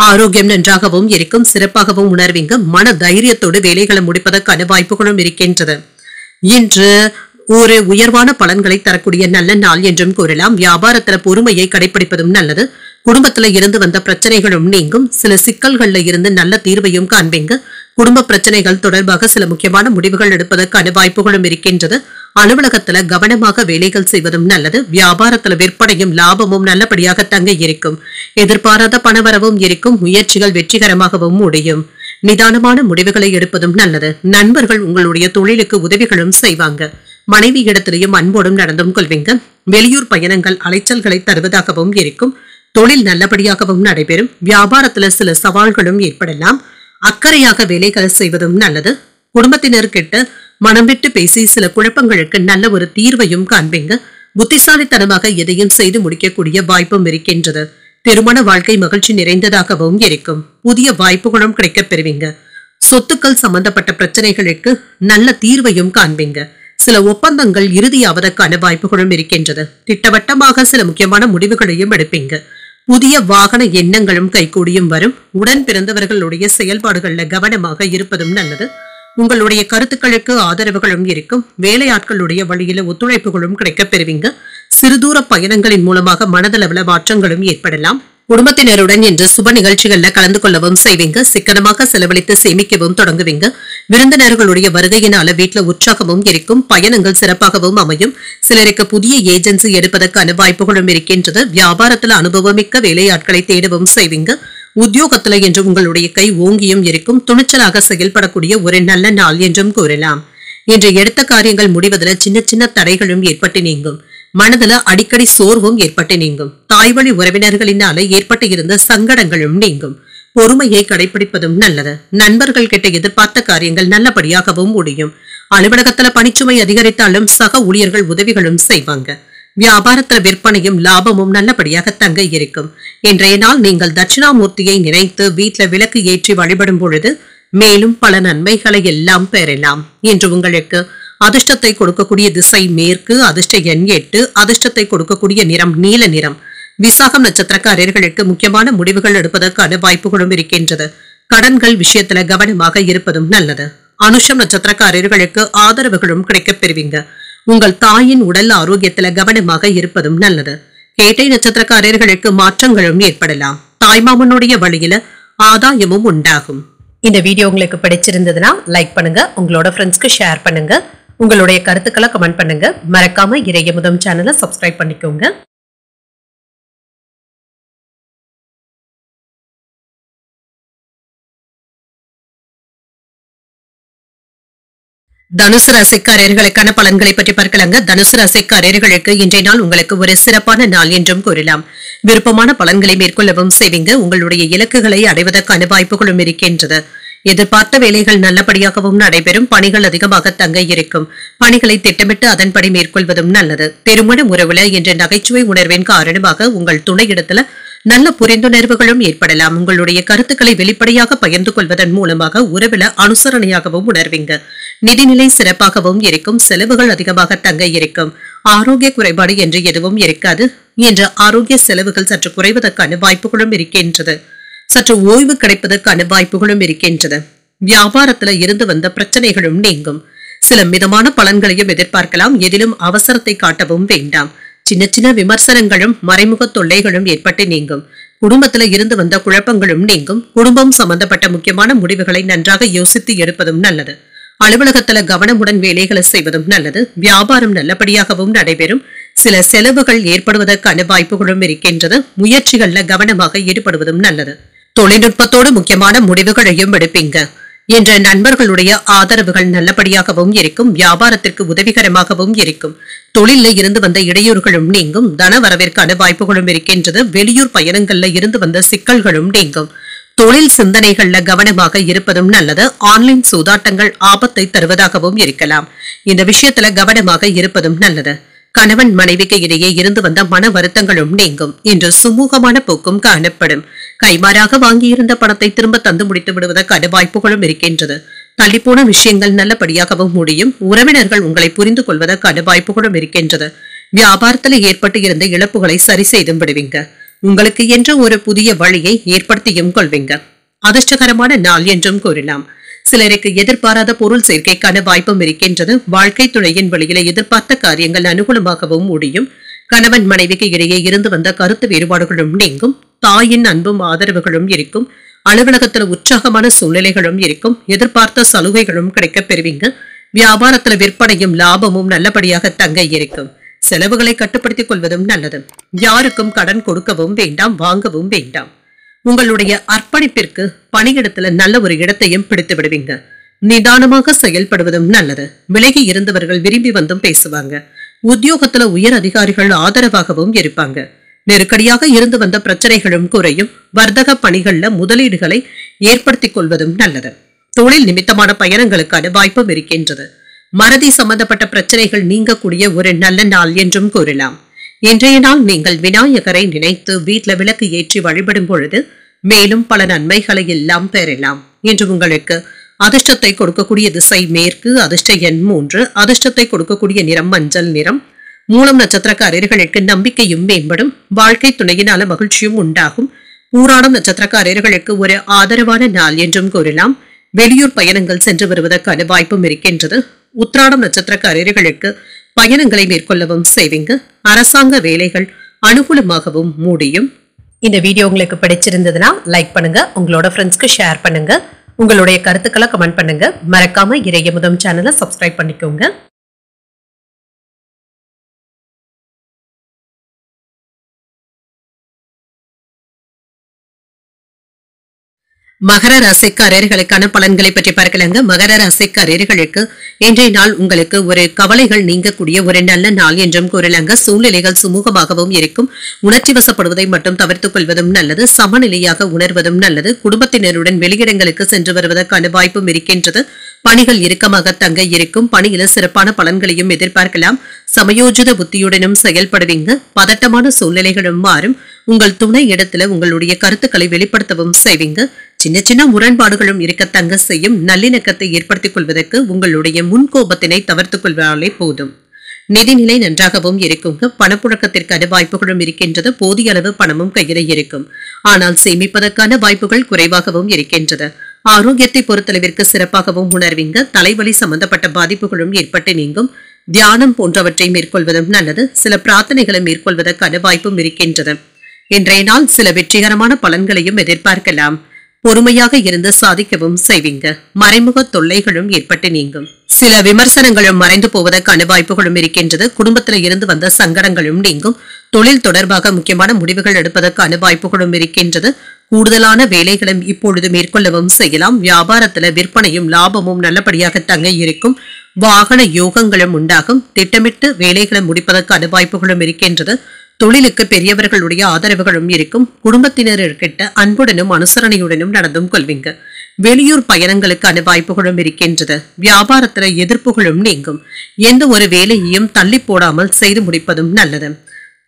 ஆரோக்கியம் நன்றாகவும் இருக்கும், சிறப்பாகவும் உணர்வீங்க. மன தைரியத்தோடு வேலைகளை முடிப்பதற்கான வாய்ப்புகளும் இருக்கின்றது. இன்று ஒரு உயர்வான பலன்களை தரக்கூடிய நல்ல நாள் என்றும் கூறலாம். வியாபாரத்துல பொறுமையை கடைபிடிப்பதும் நல்லது. குடும்பத்துல இருந்து வந்த பிரச்சனைகளும் நீங்கும். சில சிக்கல்கள்ல இருந்து நல்ல தீர்வையும் காண்பீங்க. குடும்ப பிரச்சனைகள் தொடர்பாக சில முக்கியமான முடிவுகள் எடுப்பதற்கான வாய்ப்புகளும் இருக்கின்றது. அலுவலகத்துல கவனமாக வேலைகள் செய்வதும் நல்லது. வியாபாரத்துல விற்பனையும் லாபமும் நல்லபடியாக தங்க இருக்கும். எதிர்பாராத பணவரவும் இருக்கும். முயற்சிகள் வெற்றிகரமாகவும் முடியும். நிதானமான முடிவுகளை எடுப்பதும் நல்லது. நண்பர்கள் உங்களுடைய தொழிலுக்கு உதவிகளும் செய்வாங்க. மனைவி இடத்திலையும் அன்போடும் நடந்தும் கொள்வீங்க. வெளியூர் பயணங்கள் அலைச்சல்களை தருவதாகவும் இருக்கும். தொழில் நல்லபடியாகவும் நடைபெறும். வியாபாரத்துல சில சவால்களும் ஏற்படலாம். அக்கறையாக வேலைகள் செய்வதும் நல்லது. குடும்பத்தினர்கிட்ட மனம் விட்டு பேசி சில குழப்பங்களுக்கு நல்ல ஒரு தீர்வையும் காண்பீங்க. புத்திசாலித்தனமாக எதையும் செய்து முடிக்கக்கூடிய வாய்ப்பும் இருக்கின்றது. திருமண வாழ்க்கை மகிழ்ச்சி நிறைந்ததாகவும் இருக்கும். புதிய வாய்ப்புகளும் கிடைக்கப் பெறுவீங்க. சொத்துக்கள் சம்பந்தப்பட்ட பிரச்சனைகளுக்கு நல்ல தீர்வையும் காண்பீங்க. சில ஒப்பந்தங்கள் இறுதியாவதற்கான வாய்ப்புகளும் இருக்கின்றது. திட்டவட்டமாக சில முக்கியமான முடிவுகளையும் எடுப்பீங்க. புதிய வாகன எண்ணங்களும் கைகூடியும் வரும். உடன் பிறந்தவர்களுடைய செயல்பாடுகள்ல கவனமாக இருப்பதும் நல்லது. உங்களுடைய கருத்துக்களுக்கு ஆதரவுகளும் இருக்கும். வேலையாட்களுடைய வழியில ஒத்துழைப்புகளும் கிடைக்கப் பெறுவீங்க. சிறுதூர பயணங்களின் மூலமாக மனதளவுல மாற்றங்களும் ஏற்படலாம். குடும்பத்தினருடன் இன்று சுப நிகழ்ச்சிகள்ல கலந்து கொள்ளவும் செய்வீங்க. சிக்கனமாக செலவழித்து சேமிக்கவும் தொடங்குவீங்க. விருந்தினர்களுடைய வருகையினால வீட்டுல உற்சாகமும் இருக்கும். பயணங்கள் சிறப்பாகவும் அமையும். சிலருக்கு புதிய ஏஜென்சி எடுப்பதற்கான வாய்ப்புகளும் இருக்கின்றது. வியாபாரத்துல அனுபவமிக்க வேலையாட்களை தேடவும் செய்வீங்க. உத்தியோகத்துல என்று உங்களுடைய கை ஓங்கியும் இருக்கும். துணிச்சலாக செயல்படக்கூடிய ஒரு நல்ல நாள் என்றும் கூறலாம். இன்று எடுத்த காரியங்கள் முடிவதில் சின்ன சின்ன தடைகளும் ஏற்பட்டு நீங்கும். மனதுல அடிக்கடி சோர்வும் ஏற்பட்டு நீங்கும். தாய்வழி உறவினர்களினால ஏற்பட்டு இருந்த சங்கடங்களும் நீங்கும். பொறுமையை கடைபிடிப்பதும் நல்லது. நண்பர்கள் கிட்ட எதிர்பார்த்த காரியங்கள் நல்லபடியாகவும் முடியும். அலுவலகத்துல பணிச்சுமை அதிகரித்தாலும் சக ஊழியர்கள் உதவிகளும் செய்வாங்க. வியாபாரத்துல விற்பனையும் லாபமும் நல்லபடியாக தங்க இருக்கும். இன்றைய நாள் நீங்கள் தட்சிணாமூர்த்தியை நினைத்து வீட்டுல விளக்கு ஏற்றி வழிபடும் பொழுது மேலும் பல நன்மைகளை எல்லாம் பெறலாம். இன்று உங்களுக்கு அதிர்ஷ்டத்தை கொடுக்கக்கூடிய திசை மேற்கு, அதிர்ஷ்ட எண் 8, அதிர்ஷ்டத்தை கொடுக்கக்கூடிய நிறம் நீல நிறம். விசாகம் நட்சத்திரக்காரர்களுக்கு முக்கியமான முடிவுகள் எடுப்பதற்கான வாய்ப்புகளும் இருக்கின்றது. கடன்கள் விஷயத்துல கவனமாக இருப்பதும் நல்லது. அனுஷம் நட்சத்திரக்காரர்களுக்கு ஆதரவுகளும் கிடைக்கப் பெறுவீங்க. உங்கள் தாயின் உடல் ஆரோக்கியத்துல கவனமாக இருப்பதும் நல்லது. கேட்டை நட்சத்திரக்காரர்களுக்கு மாற்றங்களும் ஏற்படலாம். தாய்மாமனுடைய வழியில ஆதாயமும் உண்டாகும். இந்த வீடியோ உங்களுக்கு பிடிச்சிருந்ததுன்னா லைக் பண்ணுங்க, உங்களோட ஃப்ரெண்ட்ஸ்க்கு ஷேர் பண்ணுங்க, உங்களுடைய கருத்துக்களை கமெண்ட் பண்ணுங்க. மறக்காம இறையமுதம் சேனலை சப்ஸ்கிரைப் பண்ணிக்கோங்க. தனுசு ராசிக்காரர்களுக்கான பலன்களை பற்றி பார்க்கலாங்க. தனுசு ராசிக்காரர்களுக்கு இன்றைய நாள் உங்களுக்கு ஒரு சிறப்பான நாள் என்றும் கூறலாம். விருப்பமான பலன்களை மேற்கொள்ளவும் செய்வீங்க. உங்களுடைய இலக்குகளை அடைவதற்கான வாய்ப்புகளும் இருக்கின்றது. எதிர்பார்த்த வேலைகள் நல்லபடியாகவும் நடைபெறும். பணிகள் அதிகமாக தங்க இருக்கும். பணிகளை திட்டமிட்டு அதன்படி மேற்கொள்வதும் நல்லது. திருமண உறவுல என்ற நகைச்சுவை உணர்வின் காரணமாக உங்கள் துணையிடத்துல நல்ல புரிந்துணர்வுகளும் ஏற்படலாம். உங்களுடைய கருத்துக்களை வெளிப்படையாக பகிர்ந்து கொள்வதன் மூலமாக உறவுல அனுசரணையாகவும் உணர்வீங்க. நிதிநிலை சிறப்பாகவும் இருக்கும். செலவுகள் அதிகமாக தங்க இருக்கும். ஆரோக்கிய குறைபாடு என்று எதுவும் இருக்காது. என்ற ஆரோக்கிய செலவுகள் சற்று குறைவதற்கான வாய்ப்புகளும் இருக்கின்றது. சற்று ஓய்வு கிடைப்பதற்கான வாய்ப்புகளும் இருக்கின்றது. வியாபாரத்துல இருந்து வந்த பிரச்சனைகளும் நீங்கும். சில மிதமான பலன்களையும் எதிர்பார்க்கலாம். எதிலும் அவசரத்தை காட்டவும் வேண்டாம். சின்ன சின்ன விமர்சனங்களும் மறைமுக தொல்லைகளும் ஏற்பட்டு நீங்கும். குடும்பத்துல இருந்து வந்த குழப்பங்களும் நீங்கும். குடும்பம் சம்பந்தப்பட்ட முக்கியமான முடிவுகளை நன்றாக யோசித்து எடுப்பதும் நல்லது. அலுவலகத்துல கவனமுடன் வேலைகளை செய்வதும் நல்லது. வியாபாரம் நல்லபடியாகவும் நடைபெறும். சில செலவுகள் ஏற்படுவதற்கான வாய்ப்புகளும் இருக்கின்றது. முயற்சிகள்ல கவனமாக ஈடுபடுவதும் நல்லது. தொழில்நுட்பத்தோடு முக்கியமான முடிவுகளையும் எடுப்பீங்க. என்ற நண்பர்களுடைய ஆதரவுகள் நல்லபடியாகவும் இருக்கும். வியாபாரத்திற்கு உதவிகரமாகவும் இருக்கும். தொழில இருந்து வந்த இடையூறுகளும் நீங்கும். தன வரவிற்கான வாய்ப்புகளும் இருக்கின்றது. வெளியூர் பயணங்கள்ல இருந்து வந்த சிக்கல்களும் நீங்கும். தொழில் சிந்தனைகள்ல கவனமாக இருப்பதும் நல்லது. ஆன்லைன் சூதாட்டங்கள் ஆபத்தை தருவதாகவும் இருக்கலாம். இந்த விஷயத்துல கவனமாக இருப்பதும் நல்லது. கணவன் மனைவிக்கு இடையே இருந்து வந்த மன வருத்தங்களும் நீங்கும். இன்று சுமூகமான போக்கும் காணப்படும். கைமாறாக வாங்கியிருந்த பணத்தை திரும்ப தந்து முடித்து விடுவதற்கான வாய்ப்புகளும் இருக்கின்றது. தள்ளிப்போன விஷயங்கள் நல்லபடியாகவும் முடியும். உறவினர்கள் உங்களை புரிந்து கொள்வதற்கான வாய்ப்புகளும் இருக்கின்றது. வியாபாரத்தில் ஏற்பட்டு இருந்த இழப்புகளை சரி செய்தும் விடுவீங்க. உங்களுக்கு என்ற ஒரு புதிய வழியை ஏற்படுத்தியும் கொள்வீங்க. அதிர்ஷ்டகரமான நாள் என்றும் கூறலாம். சிலருக்கு எதிர்பாராத பொருள் சேர்க்கைக்கான வாய்ப்பும் இருக்கின்றது. வாழ்க்கை துணையின் வழியில எதிர்பார்த்த காரியங்கள் அனுகூலமாகவும் முடியும். கணவன் மனைவிக்கு இடையே இருந்து வந்த கருத்து வேறுபாடுகளும் நீங்கும். தாயின் அன்பும் ஆதரவுகளும் இருக்கும். அலுவலகத்துல உற்சாகமான சூழ்நிலைகளும் இருக்கும். எதிர்பார்த்த சலுகைகளும் கிடைக்கப் பெறுவீங்க. வியாபாரத்துல விற்பனையும் லாபமும் நல்லபடியாக தங்க இருக்கும். செலவுகளை கட்டுப்படுத்திக் கொள்வதும் நல்லது. யாருக்கும் கடன் கொடுக்கவும் வேண்டாம், வாங்கவும் வேண்டாம். உங்களுடைய அர்ப்பணிப்பிற்கு பணியிடத்துல நல்ல ஒரு இடத்தையும் பிடித்து விடுவீங்க. நிதானமாக செயல்படுவதும் நல்லது. விலகி இருந்தவர்கள் விரும்பி வந்தும் பேசுவாங்க. உத்தியோகத்துல உயர் அதிகாரிகள் ஆதரவாகவும் இருப்பாங்க. நெருக்கடியாக இருந்து வந்த பிரச்சனைகளும் குறையும். வர்த்தக பணிகள்ல முதலீடுகளை ஏற்படுத்திக் கொள்வதும் நல்லது. தொழில் நிமித்தமான பயணங்களுக்கான வாய்ப்பும் இருக்கின்றது. மறதி சம்பந்தப்பட்ட பிரச்சனைகள் நீங்கக்கூடிய ஒரு நல்ல நாள் என்றும் கூறலாம். இன்றைய நாள் நீங்கள் விநாயகரை நினைத்து வீட்டுல விளக்கு ஏற்றி வழிபடும் பொழுது மேலும் பல நன்மைகளை எல்லாம் பெறலாம். இன்று உங்களுக்கு அதிர்ஷ்டத்தை கொடுக்கக்கூடிய திசை மேற்கு. அதிர்ஷ்ட எண் 3. அதிர்ஷ்டத்தை கொடுக்கக்கூடிய நிறம் மஞ்சள் நிறம். மூலம் நட்சத்திரக்காரர்களுக்கு நம்பிக்கையும் மேம்படும். வாழ்க்கை துணையினால மகிழ்ச்சியும் உண்டாகும். பூராடம் நட்சத்திரக்காரர்களுக்கு ஒரு ஆதரவான நாள் என்றும் கூறலாம். வெளியூர் பயணங்கள் சென்று வருவதற்கான வாய்ப்பும் இருக்கின்றது. உத்திராடம் நட்சத்திரக்காரர்களுக்கு பயணங்களை மேற்கொள்ளவும் செய்வீங்க. அரசாங்க வேலைகள் அனுகூலமாகவும் முடியும். இந்த வீடியோ உங்களுக்கு பிடிச்சிருந்ததுன்னா லைக் பண்ணுங்க. உங்களோட ஃப்ரெண்ட்ஸ்க்கு ஷேர் பண்ணுங்க. உங்களுடைய கருத்துக்களை கமெண்ட் பண்ணுங்க. மறக்காம இறையமுதம் சேனலை சப்ஸ்கிரைப் பண்ணிக்கோங்க. மகர ராசிக்காரர்களுக்கான பலன்களை பற்றி பார்க்கலாங்க. மகர ராசிக்காரர்களுக்கு இன்றைய நாள் உங்களுக்கு ஒரு கவலைகள் நீங்கக்கூடிய ஒரு நல்ல நாள் என்றும் கூறலாங்க. சூழ்நிலைகள் சுமூகமாகவும் இருக்கும். உணர்ச்சி வசப்படுவதை மட்டும் தவிர்த்துக் கொள்வதும் நல்லது. சமநிலையாக உணர்வதும் நல்லது. குடும்பத்தினருடன் வெளியிடங்களுக்கு சென்று வருவதற்கான வாய்ப்பும் இருக்கின்றது. பணிகள் இறுக்கமாக தங்க இருக்கும். பணியில சிறப்பான பலன்களையும் எதிர்பார்க்கலாம். சமயோஜித புத்தியுடனும் செயல்படுவீங்க. பதட்டமான சூழ்நிலைகளும் மாறும். உங்கள் துணை இடத்துல உங்களுடைய கருத்துக்களை வெளிப்படுத்தவும் செய்வீங்க. சின்ன சின்ன முரண்பாடுகளும் இருக்க தங்க செய்யும். நல்லிணக்கத்தை ஏற்படுத்திக் கொள்வதற்கு உங்களுடைய முன்கோபத்தினை தவிர்த்துக் கொள்வதாலே போதும். நிதிநிலை நன்றாகவும் இருக்குங்க. பணப்புழக்கத்திற்கான வாய்ப்புகளும் இருக்கின்றது. போதிய அளவு பணமும் கையில இருக்கும். ஆனால் சேமிப்பதற்கான வாய்ப்புகள் குறைவாகவும் இருக்கின்றது. ஆரோக்கியத்தை பொறுத்தளவிற்கு சிறப்பாகவும் உணர்வீங்க. தலைவலி சம்பந்தப்பட்ட பாதிப்புகளும் ஏற்பட்டு நீங்கும். தியானம் போன்றவற்றை மேற்கொள்வதும் நல்லது. சில பிரார்த்தனைகளை மேற்கொள்வதற்கான வாய்ப்பும் இருக்கின்றது. இன்றைய நாள் சில வெற்றிகரமான பலன்களையும் எதிர்பார்க்கலாம். பொறுமையாக இருந்து சாதிக்கவும் செய்வீங்க. மறைமுக தொல்லைகளும் ஏற்பட்டு நீங்கும். சில விமர்சனங்களும் மறைந்து போவதற்கான வாய்ப்புகளும் இருக்கின்றது. குடும்பத்தில் இருந்து வந்த சங்கடங்களும் நீங்கும். தொழில் தொடர்பாக முக்கியமான முடிவுகள் எடுப்பதற்கான வாய்ப்புகளும் இருக்கின்றது. கூடுதலான வேலைகளும் இப்பொழுது மேற்கொள்ளவும் செய்யலாம். வியாபாரத்துல விற்பனையும் லாபமும் நல்லபடியாக தங்க இருக்கும். வாகன யோகங்களும் உண்டாகும். திட்டமிட்டு வேலைகளை முடிப்பதற்கான வாய்ப்புகளும் இருக்கின்றது. தொழிலுக்கு பெரியவர்களுடைய ஆதரவுகளும் இருக்கும். குடும்பத்தினர்கிட்ட அன்புடனும் அனுசரணையுடனும் நடந்தும் கொள்வீங்க. வெளியூர் பயணங்களுக்கான வாய்ப்புகளும் இருக்கின்றது. வியாபாரத்துல எதிர்ப்புகளும் நீங்கும். எந்த ஒரு வேலையையும் தள்ளி போடாமல் செய்து முடிப்பதும் நல்லது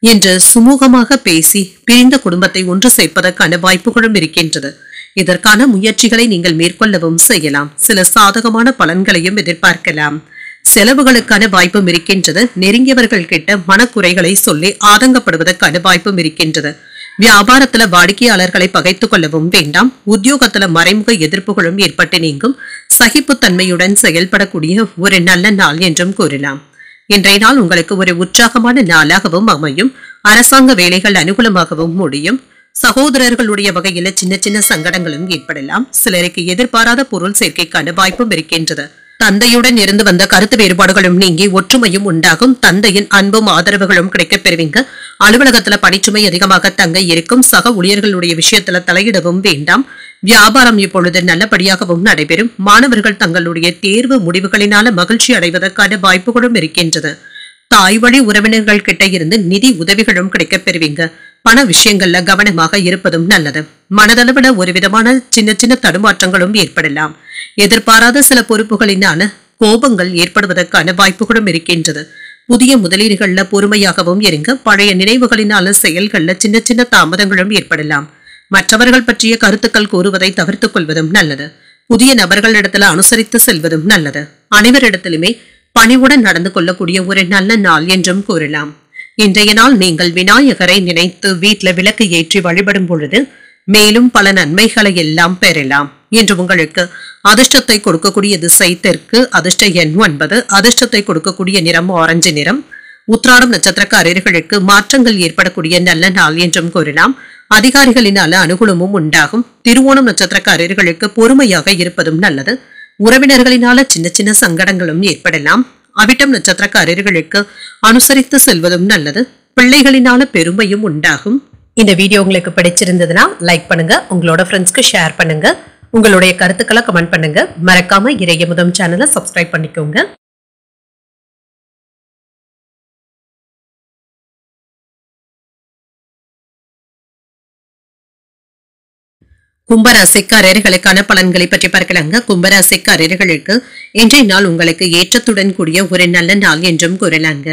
என்று சுமூகமாக பேசி பிரிந்த குடும்பத்தை ஒன்று சேர்ப்பதற்கான வாய்ப்புகளும் இருக்கின்றது. இதற்கான முயற்சிகளை நீங்கள் மேற்கொள்ளவும் செய்யலாம். சில சாதகமான பலன்களையும் எதிர்பார்க்கலாம். செலவுகளுக்கான வாய்ப்பும் இருக்கின்றது. நெருங்கியவர்கள் கிட்ட மனக்குறைகளை சொல்லி ஆதங்கப்படுவதற்கான வாய்ப்பும் இருக்கின்றது. வியாபாரத்துல வாடிக்கையாளர்களை பகைத்துக் கொள்ளவும் வேண்டாம். உத்தியோகத்துல மறைமுக எதிர்ப்புகளும் ஏற்பட்டு நீங்கும். சகிப்புத்தன்மையுடன் செயல்படக்கூடிய ஒரு நல்ல நாள் என்றும் கூறலாம். இன்றைய நாள் உங்களுக்கு ஒரு உற்சாகமான நாளாகவும் அமையும். அரசாங்க வேலைகள் அனுகூலமாகவும் முடியும். சகோதரர்களுடைய வகையில சின்ன சின்ன சங்கடங்களும் ஏற்படலாம். சிலருக்கு எதிர்பாராத பொருள் சேர்க்கைக்கான வாய்ப்பும் இருக்கின்றது. தந்தையுடன் இருந்து வந்த கருத்து வேறுபாடுகளும் நீங்கி ஒற்றுமையும் உண்டாகும். தந்தையின் அன்பும் ஆதரவுகளும் கிடைக்கப் பெறுவீங்க. அலுவலகத்துல பணிச்சுமை அதிகமாக தங்க இருக்கும். சக ஊழியர்களுடைய விஷயத்துல தலையிடவும் வேண்டாம். வியாபாரம் இப்பொழுது நல்லபடியாகவும் நடைபெறும். மாணவர்கள் தங்களுடைய தேர்வு முடிவுகளினால மகிழ்ச்சி அடைவதற்கான வாய்ப்புகளும் இருக்கின்றது. தாய் வழி உறவினர்கள் கிட்ட இருந்து நிதி உதவிகளும் கிடைக்கப் பெறுவீங்க. பண விஷயங்கள்ல கவனமாக இருப்பதும் நல்லது. மனதளவுல ஒரு விதமான சின்ன சின்ன தடுமாற்றங்களும் ஏற்படலாம். எதிர்பாராத சில பொறுப்புகளினால கோபங்கள் ஏற்படுவதற்கான வாய்ப்புகளும் இருக்கின்றது. புதிய முதலீடுகள்ல பொறுமையாகவும் இருங்க. பழைய நினைவுகளினால செயல்கள்ல சின்ன சின்ன தாமதங்களும் ஏற்படலாம். மற்றவர்கள் பற்றிய கருத்துக்கள் கூறுவதை தவிர்த்துக் கொள்வதும் நல்லது. புதிய நபர்களிடத்துல அனுசரித்து செல்வதும் நல்லது. அனைவரிடத்திலுமே பணிவுடன் நடந்து கொள்ளக்கூடிய ஒரு நல்ல நாள் என்றும் கூறலாம். இன்றைய நாள் நீங்கள் விநாயகரை நினைத்து வீட்டுல விளக்கு ஏற்றி வழிபடும் பொழுது மேலும் பல நன்மைகளை எல்லாம் பெறலாம். என்று உங்களுக்கு அதிர்ஷ்டத்தை கொடுக்கக்கூடிய திசை தெற்கு. அதிர்ஷ்ட எண் 9. அதிர்ஷ்டத்தை கொடுக்கக்கூடிய நிறம் ஆரஞ்சு நிறம். உத்திராடம் நட்சத்திரக்காரர்களுக்கு மாற்றங்கள் ஏற்படக்கூடிய நல்ல நாள் என்றும் கூறலாம். அதிகாரிகளினால அனுகூலமும் உண்டாகும். திருவோணம் நட்சத்திரக்காரர்களுக்கு பொறுமையாக இருப்பதும் நல்லது. உறவினர்களினால சின்ன சின்ன சங்கடங்களும் ஏற்படலாம். அவிட்டம் நட்சத்திரக்காரர்களுக்கு அனுசரித்து செல்வதும் நல்லது. பிள்ளைகளினால பெருமையும் உண்டாகும். இந்த வீடியோ உங்களுக்கு பிடிச்சிருந்ததுன்னா லைக் பண்ணுங்க. உங்களோட ஃப்ரெண்ட்ஸ்க்கு ஷேர் பண்ணுங்க. உங்களுடைய கருத்துக்களை கமெண்ட் பண்ணுங்க. மறக்காம இறையமுதம் சேனலை சப்ஸ்கிரைப் பண்ணிக்கோங்க. கும்பராசிக்காரர்களுக்கான பலன்களை பற்றி பார்க்கலாங்க. கும்பராசிக்காரர்களுக்கு இன்றைய நாள் உங்களுக்கு ஏற்றத்துடன் கூடிய ஒரு நல்ல நாள் என்றும் கூறலாங்க.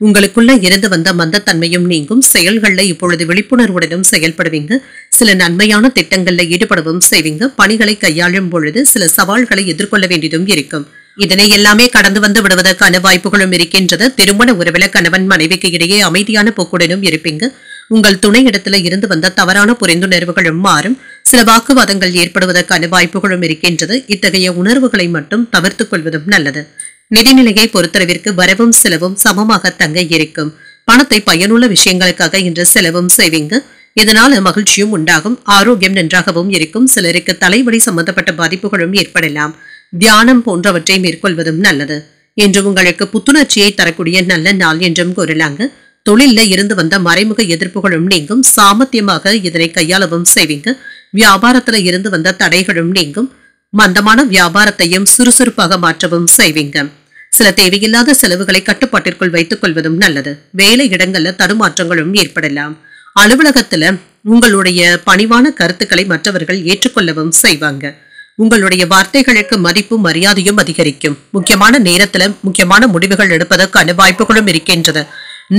உங்களுக்குள்ள இருந்து வந்த மந்தத்தன்மையும் நீங்கும். செயல்கள்ல இப்பொழுது விழிப்புணர்வுடனும் செயல்படுவீங்க. சில நன்மையான திட்டங்கள்ல ஈடுபடவும் செய்வீங்க. பணிகளை கையாளும் பொழுது சில சவால்களை எதிர்கொள்ள வேண்டியதும் இருக்கும். இதனை எல்லாமே கடந்து வந்து விடுவதற்கான வாய்ப்புகளும் இருக்கின்றது. திருமண உறவில கணவன் மனைவிக்கு இடையே அமைதியான போக்குடனும் இருப்பீங்க. உங்கள் துணை இடத்துல இருந்து வந்த தவறான புரிந்துணர்வுகளும் மாறும். சில வாக்குவாதங்கள் ஏற்படுவதற்கான வாய்ப்புகளும் இருக்கின்றது. இத்தகைய உணர்வுகளை மட்டும் தவிர்த்துக் கொள்வதும் நல்லது. நிதிநிலையை பொறுத்தளவிற்கு வரவும் செலவும் சமமாக தங்க இருக்கும். பணத்தை பயனுள்ள விஷயங்களுக்காக இன்று செலவும் செய்வீங்க. இதனால மகிழ்ச்சியும் உண்டாகும். ஆரோக்கியம் நன்றாகவும் இருக்கும். சிலருக்கு தலைவலி சம்பந்தப்பட்ட பாதிப்புகளும் ஏற்படலாம். தியானம் போன்றவற்றை மேற்கொள்வதும் நல்லது. இன்று உங்களுக்கு புத்துணர்ச்சியை தரக்கூடிய நல்ல நாள் என்றும் கூறலாங்க. தொழில்ல இருந்து வந்த மறைமுக எதிர்ப்புகளும் நீங்கும். சாமர்த்தியமாக இதனை கையாளவும் செய்வீங்க. வியாபாரத்துல இருந்து வந்த தடைகளும் நீங்கும். மந்தமான வியாபாரத்தையும் சுறுசுறுப்பாக மாற்றவும் செய்வீங்க. சில தேவையில்லாத செலவுகளை கட்டுப்பாட்டிற்குள் வைத்துக் கொள்வதும் நல்லது. வேலை இடங்கள்ல தடுமாற்றங்களும் ஏற்படலாம். அலுவலகத்துல உங்களுடைய பணிவான கருத்துக்களை மற்றவர்கள் ஏற்றுக்கொள்ளவும் செய்வாங்க. உங்களுடைய வார்த்தைகளுக்கு மதிப்பும் மரியாதையும் அதிகரிக்கும். முக்கியமான நேரத்துல முக்கியமான முடிவுகள் எடுப்பதற்கான வாய்ப்புகளும் இருக்கின்றது.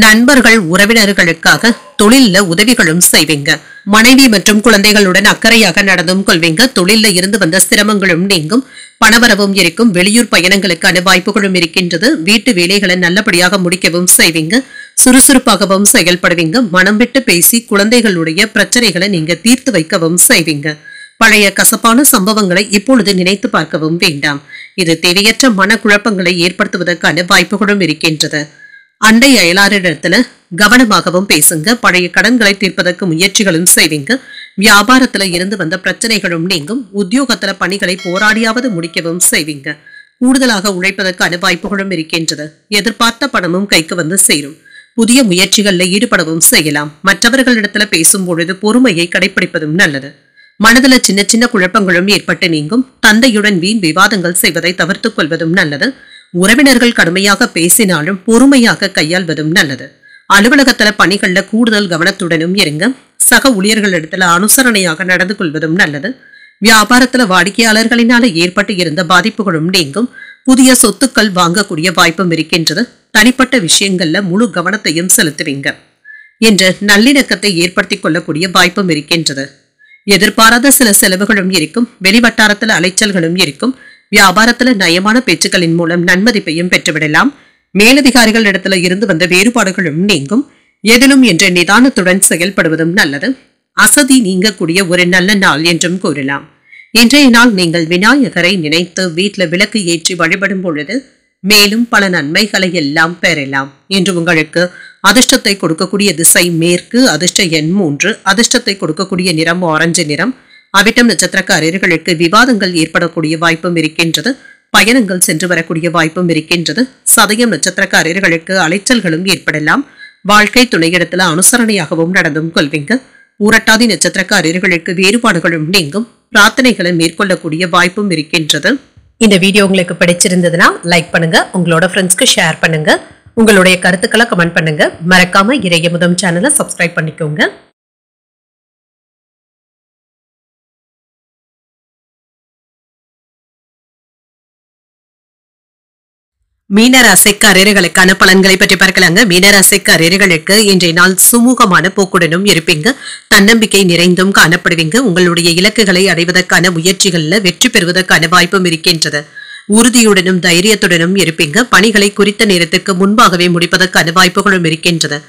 நண்பர்கள் உறவினர்களுக்காக தொழில்ல உதவிகளும் செய்வீங்க. மனைவி மற்றும் குழந்தைகளுடன் அக்கறையாக நடந்தும் கொள்வீங்க. தொழில்ல இருந்து வந்த சிரமங்களும் நீங்கும். பணவரவும் இருக்கும். வெளியூர் பயணங்களுக்கான வாய்ப்புகளும் இருக்கின்றது. வீட்டு வேலைகளை நல்லபடியாக முடிக்கவும் செய்வீங்க. சுறுசுறுப்பாகவும் செயல்படுவீங்க. மனம் விட்டு பேசி குழந்தைகளுடைய பிரச்சனைகளை நீங்க தீர்த்து வைக்கவும் செய்வீங்க. பழைய கசப்பான சம்பவங்களை இப்பொழுது நினைத்து பார்க்கவும் வேண்டாம். இது தேவையற்ற மனக்குழப்பங்களை ஏற்படுத்துவதற்கான வாய்ப்புகளும் இருக்கின்றது. அண்டை அயலாரிடத்துல கவனமாகவும் பேசுங்க. பழைய கடன்களை தீர்ப்பதற்கு முயற்சிகளும் செய்வீங்க. வியாபாரத்துல இருந்து வந்த பிரச்சனைகளும் நீங்கும். உத்தியோகத்துல பணிகளை போராடியாவது முடிக்கவும் செய்வீங்க. கூடுதலாக உழைப்பதற்கான வாய்ப்புகளும் இருக்கின்றது. எதிர்பார்த்த பணமும் கைக்கு வந்து சேரும். புதிய முயற்சிகள்ல ஈடுபடவும் செய்யலாம். மற்றவர்களிடத்துல பேசும் பொழுது பொறுமையை கடைபிடிப்பதும் நல்லது. மனதுல சின்ன சின்ன குழப்பங்களும் ஏற்பட்டு நீங்கும். தந்தையுடன் வீண் விவாதங்கள் செய்வதை தவிர்த்துக் கொள்வதும் நல்லது. உறவினர்கள் கடுமையாக பேசினாலும் பொறுமையாக கையாள்வதும் நல்லது. அலுவலகத்துல பணிகள்ல கூடுதல் கவனத்துடனும் இருங்க. சக ஊழியர்களிடத்துல அனுசரணையாக நடந்து கொள்வதும் நல்லது. வியாபாரத்துல வாடிக்கையாளர்களினால ஏற்பட்டு இருந்த பாதிப்புகளும் நீங்கும். புதிய சொத்துக்கள் வாங்கக்கூடிய வாய்ப்பும் இருக்கின்றது. தனிப்பட்ட விஷயங்கள்ல முழு கவனத்தையும் செலுத்துவீங்க என்ற நல்லிணக்கத்தை ஏற்படுத்திக் கொள்ளக்கூடிய வாய்ப்பும் இருக்கின்றது. எதிர்பாராத சில செலவுகளும் இருக்கும். வெளிவட்டாரத்துல அலைச்சல்களும் இருக்கும். வியாபாரத்துல நயமான பேச்சுக்களின் மூலம் நன்மதிப்பையும் பெற்றுவிடலாம். மேலதிகாரிகள் இடத்துல இருந்து வந்த வேறுபாடுகளும் நீங்கும். எதிலும் என்ற நிதானத்துடன் செயல்படுவதும் நல்லது. அசதி நீங்கக்கூடிய ஒரு நல்ல நாள் என்றும் கூறலாம். இன்றைய நாள் நீங்கள் விநாயகரை நினைத்து வீட்டில் விளக்கு ஏற்றி வழிபடும் பொழுது மேலும் பல நன்மைகளை எல்லாம் பெறலாம். இன்று உங்களுக்கு அதிர்ஷ்டத்தை கொடுக்கக்கூடிய திசை மேற்கு. அதிர்ஷ்ட எண் 3. அதிர்ஷ்டத்தை கொடுக்கக்கூடிய நிறம் ஆரஞ்சு நிறம். அவிட்டம் நட்சத்திரக்காரர்களுக்கு விவாதங்கள் ஏற்படக்கூடிய வாய்ப்பும் இருக்கின்றது. பயணங்கள் சென்று வரக்கூடிய வாய்ப்பும் இருக்கின்றது. சதயம் நட்சத்திரக்காரர்களுக்கு அலைச்சல்களும் ஏற்படலாம். வாழ்க்கை துணையிடத்துல அனுசரணையாகவும் நடந்தும் கொள்வீங்க. ஊரட்டாதி நட்சத்திரக்காரர்களுக்கு வேறுபாடுகளும் நீங்கும். பிரார்த்தனைகளை மேற்கொள்ளக்கூடிய வாய்ப்பும் இருக்கின்றது. இந்த வீடியோ உங்களுக்கு பிடிச்சிருந்ததுன்னா லைக் பண்ணுங்க. உங்களோட ஃப்ரெண்ட்ஸ்க்கு ஷேர் பண்ணுங்க. உங்களுடைய கருத்துக்களை கமெண்ட் பண்ணுங்க. மறக்காம இறையமுதம் சேனலை சப்ஸ்கிரைப் பண்ணிக்கோங்க. மீனராசிக்காரர்களுக்கான பலன்களை பற்றி பார்க்கலாங்க. மீனராசிக்காரர்களுக்கு இன்றைய நாள் சுமூகமான போக்குடனும் இருப்பீங்க. தன்னம்பிக்கை நிறைந்தும் காணப்படுவீங்க. உங்களுடைய இலக்குகளை அடைவதற்கான முயற்சிகள்ல வெற்றி பெறுவதற்கான வாய்ப்பும் இருக்கின்றது. உறுதியுடனும் தைரியத்துடனும் இருப்பீங்க. பணிகளை குறித்த நேரத்துக்கு முன்பாகவே முடிப்பதற்கான வாய்ப்புகளும் இருக்கின்றது.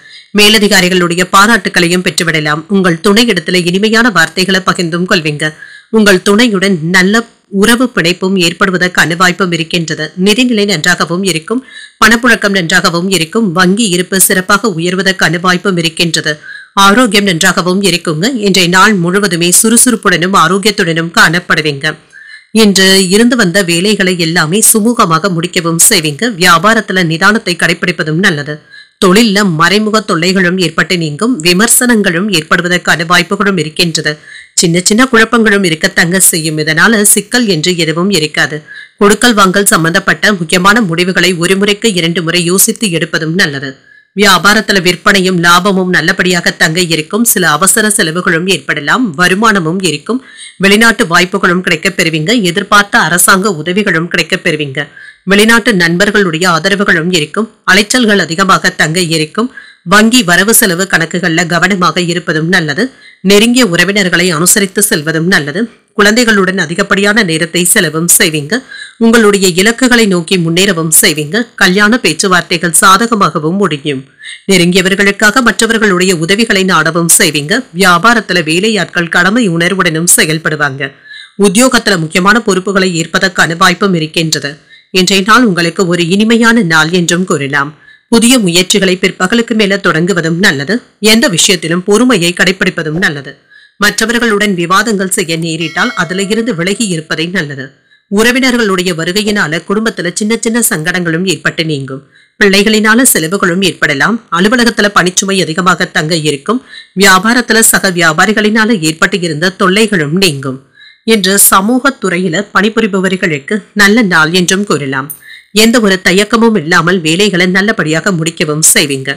மேலதிகாரிகளுடைய பாராட்டுகளையும் பெற்றுவிடலாம். உங்கள் துணையிடத்துல இனிமையான வார்த்தைகளை பகிர்ந்தும் கொள்வீங்க. உங்கள் துணையுடன் நல்ல உறவு பிணைப்பும் ஏற்படுவதற்கான வாய்ப்பும் இருக்கின்றது. நிதிநிலை நன்றாகவும் இருக்கும். பணப்புழக்கம் நன்றாகவும் இருக்கும். வங்கி இருப்பு சிறப்பாக உயர்வதற்கான வாய்ப்பும் இருக்கின்றது. ஆரோக்கியம் நன்றாகவும் இருக்குங்க. இன்றைய நாள் முழுவதுமே சுறுசுறுப்புடனும் ஆரோக்கியத்துடனும் காணப்படுவீங்க. இன்று இருந்து வந்த வேலைகளை எல்லாமே சுமூகமாக முடிக்கவும் செய்வீங்க. வியாபாரத்துல நிதானத்தை கடைபிடிப்பதும் நல்லது. தொழில்ல மறைமுக தொல்லைகளும் ஏற்பட்டு நீங்கும். விமர்சனங்களும் ஏற்படுவதற்கான வாய்ப்புகளும் இருக்கின்றது. சின்ன சின்ன குழப்பங்களும் இருக்கத்தங்க செய்யும். இதனால சிக்கல் என்று எதுவும் இருக்காது. கொடுக்கல் வாங்கல் சம்பந்தப்பட்ட முக்கியமான முடிவுகளை ஒரு முறைக்கு 2 முறை யோசித்து எடுப்பதும் நல்லது. வியாபாரத்துல விற்பனையும் லாபமும் நல்லபடியாக தங்க இருக்கும். சில அவசர செலவுகளும் ஏற்படலாம். வருமானமும் இருக்கும். வெளிநாட்டு வாய்ப்புகளும் கிடைக்கப் பெறுவீங்க. எதிர்பார்த்த அரசாங்க உதவிகளும் கிடைக்கப் பெறுவீங்க. வெளிநாட்டு நண்பர்களுடைய ஆதரவுகளும் இருக்கும். அலைச்சல்கள் அதிகமாக தங்க இருக்கும். வங்கி வரவு செலவு கணக்குகள்ல கவனமாக இருப்பதும் நல்லது. நெருங்கிய உறவினர்களை அனுசரித்து செல்வதும் நல்லது. குழந்தைகளுடன் அதிகப்படியான நேரத்தை செலவும் செய்வீங்க. உங்களுடைய இலக்குகளை நோக்கி முன்னேறவும் செய்வீங்க. கல்யாண பேச்சுவார்த்தைகள் சாதகமாகவும் முடியும். நெருங்கியவர்களுக்காக மற்றவர்களுடைய உதவிகளை நாடவும் செய்வீங்க. வியாபாரத்துல வேலையாட்கள் கடமை உணர்வுடனும் செயல்படுவாங்க. உத்தியோகத்துல முக்கியமான பொறுப்புகளை ஏற்பதற்கான வாய்ப்பும் இருக்கின்றது. இன்றைய நாள் உங்களுக்கு ஒரு இனிமையான நாள் என்றும் கூறலாம். புதிய முயற்சிகளை பிற்பகலுக்கு மேல தொடங்குவதும் நல்லது. எந்த விஷயத்திலும் பொறுமையை கடைபிடிப்பதும் நல்லது. மற்றவர்களுடன் விவாதங்கள் செய்ய நேரிட்டால் அதுல இருந்து விலகி இருப்பதை நல்லது. உறவினர்களுடைய வருகையினால குடும்பத்துல சின்ன சின்ன சங்கடங்களும் ஏற்பட்டு நீங்கும். பிள்ளைகளினால செலவுகளும் ஏற்படலாம். அலுவலகத்துல பணிச்சுமை அதிகமாக தங்க இருக்கும். வியாபாரத்துல சக வியாபாரிகளினால ஏற்பட்டு இருந்த தொல்லைகளும் நீங்கும். இன்று சமூக துறையில பணிபுரிபவர்களுக்கு நல்ல நாள் என்றும் கூறலாம். எந்த ஒரு தயக்கமும் இல்லாமல் வேலைகளை நல்லபடியாக முடிக்கவும் செய்வீங்க.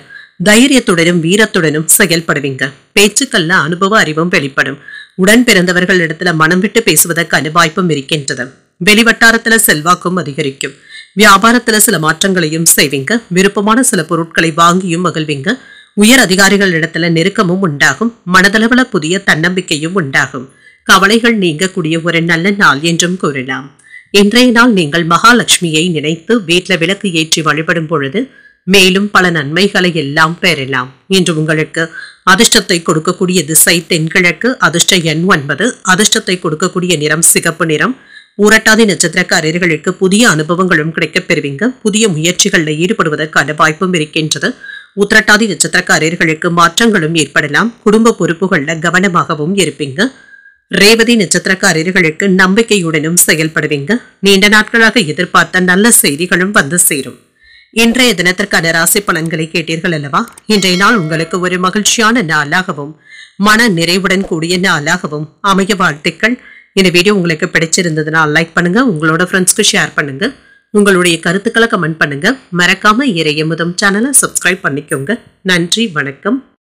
தைரியத்துடனும் வீரத்துடனும் செயல்படுவீங்க. பேச்சுக்கள்ல அனுபவ அறிவும் வெளிப்படும். உடன் பிறந்தவர்கள் இடத்துல மனம் விட்டு பேசுவதற்கான வாய்ப்பும் இருக்கின்றது. வெளிவட்டாரத்துல செல்வாக்கும் அதிகரிக்கும். வியாபாரத்துல சில மாற்றங்களையும் செய்வீங்க. விருப்பமான சில பொருட்களை வாங்கியும் மகிழ்வீங்க. உயர் அதிகாரிகள் இடத்துல நெருக்கமும் உண்டாகும். மனதளவுல புதிய தன்னம்பிக்கையும் உண்டாகும். கவலைகள் நீங்கக்கூடிய ஒரு நல்ல நாள் என்றும் கூறலாம். இன்றைய நாள் நீங்கள் மகாலட்சுமியை நினைத்து வீட்டுல விளக்கு ஏற்றி வழிபடும் பொழுது மேலும் பல நன்மைகளை எல்லாம் பெறலாம். இன்று உங்களுக்கு அதிர்ஷ்டத்தை கொடுக்கக்கூடிய திசை தென்கிழக்கு. அதிர்ஷ்ட எண் 9. அதிர்ஷ்டத்தை கொடுக்கக்கூடிய நிறம் சிகப்பு நிறம். ஊரட்டாதி நட்சத்திரக்காரர்களுக்கு புதிய அனுபவங்களும் கிடைக்கப் பெறுவீங்க. புதிய முயற்சிகளில் ஈடுபடுவதற்கான வாய்ப்பும் இருக்கின்றது. உத்திரட்டாதி நட்சத்திரக்காரர்களுக்கு மாற்றங்களும் ஏற்படலாம். குடும்ப பொறுப்புகள்ல கவனமாகவும் இருப்பீங்க. ரேவதி நட்சத்திரக்காரர்களுக்கு நம்பிக்கையுடனும் செயல்படுவீங்க. நீண்ட நாட்களாக எதிர்பார்த்த நல்ல செய்திகளும் வந்து சேரும். இன்றைய தினத்திற்கான ராசி பலன்களை கேட்டீர்கள் அல்லவா? இன்றைய நாள் உங்களுக்கு ஒரு மகிழ்ச்சியான நாளாகவும் மன நிறைவுடன் கூடிய நாளாகவும் அமைய வாழ்த்துக்கள். இந்த வீடியோ உங்களுக்கு பிடிச்சிருந்ததுன்னா லைக் பண்ணுங்க, உங்களோட ஃப்ரெண்ட்ஸ்க்கு ஷேர் பண்ணுங்க. உங்களுடைய கருத்துக்களை கமெண்ட் பண்ணுங்க. மறக்காம இறையமுதம் சேனலை சப்ஸ்கிரைப் பண்ணிக்கோங்க. நன்றி, வணக்கம்.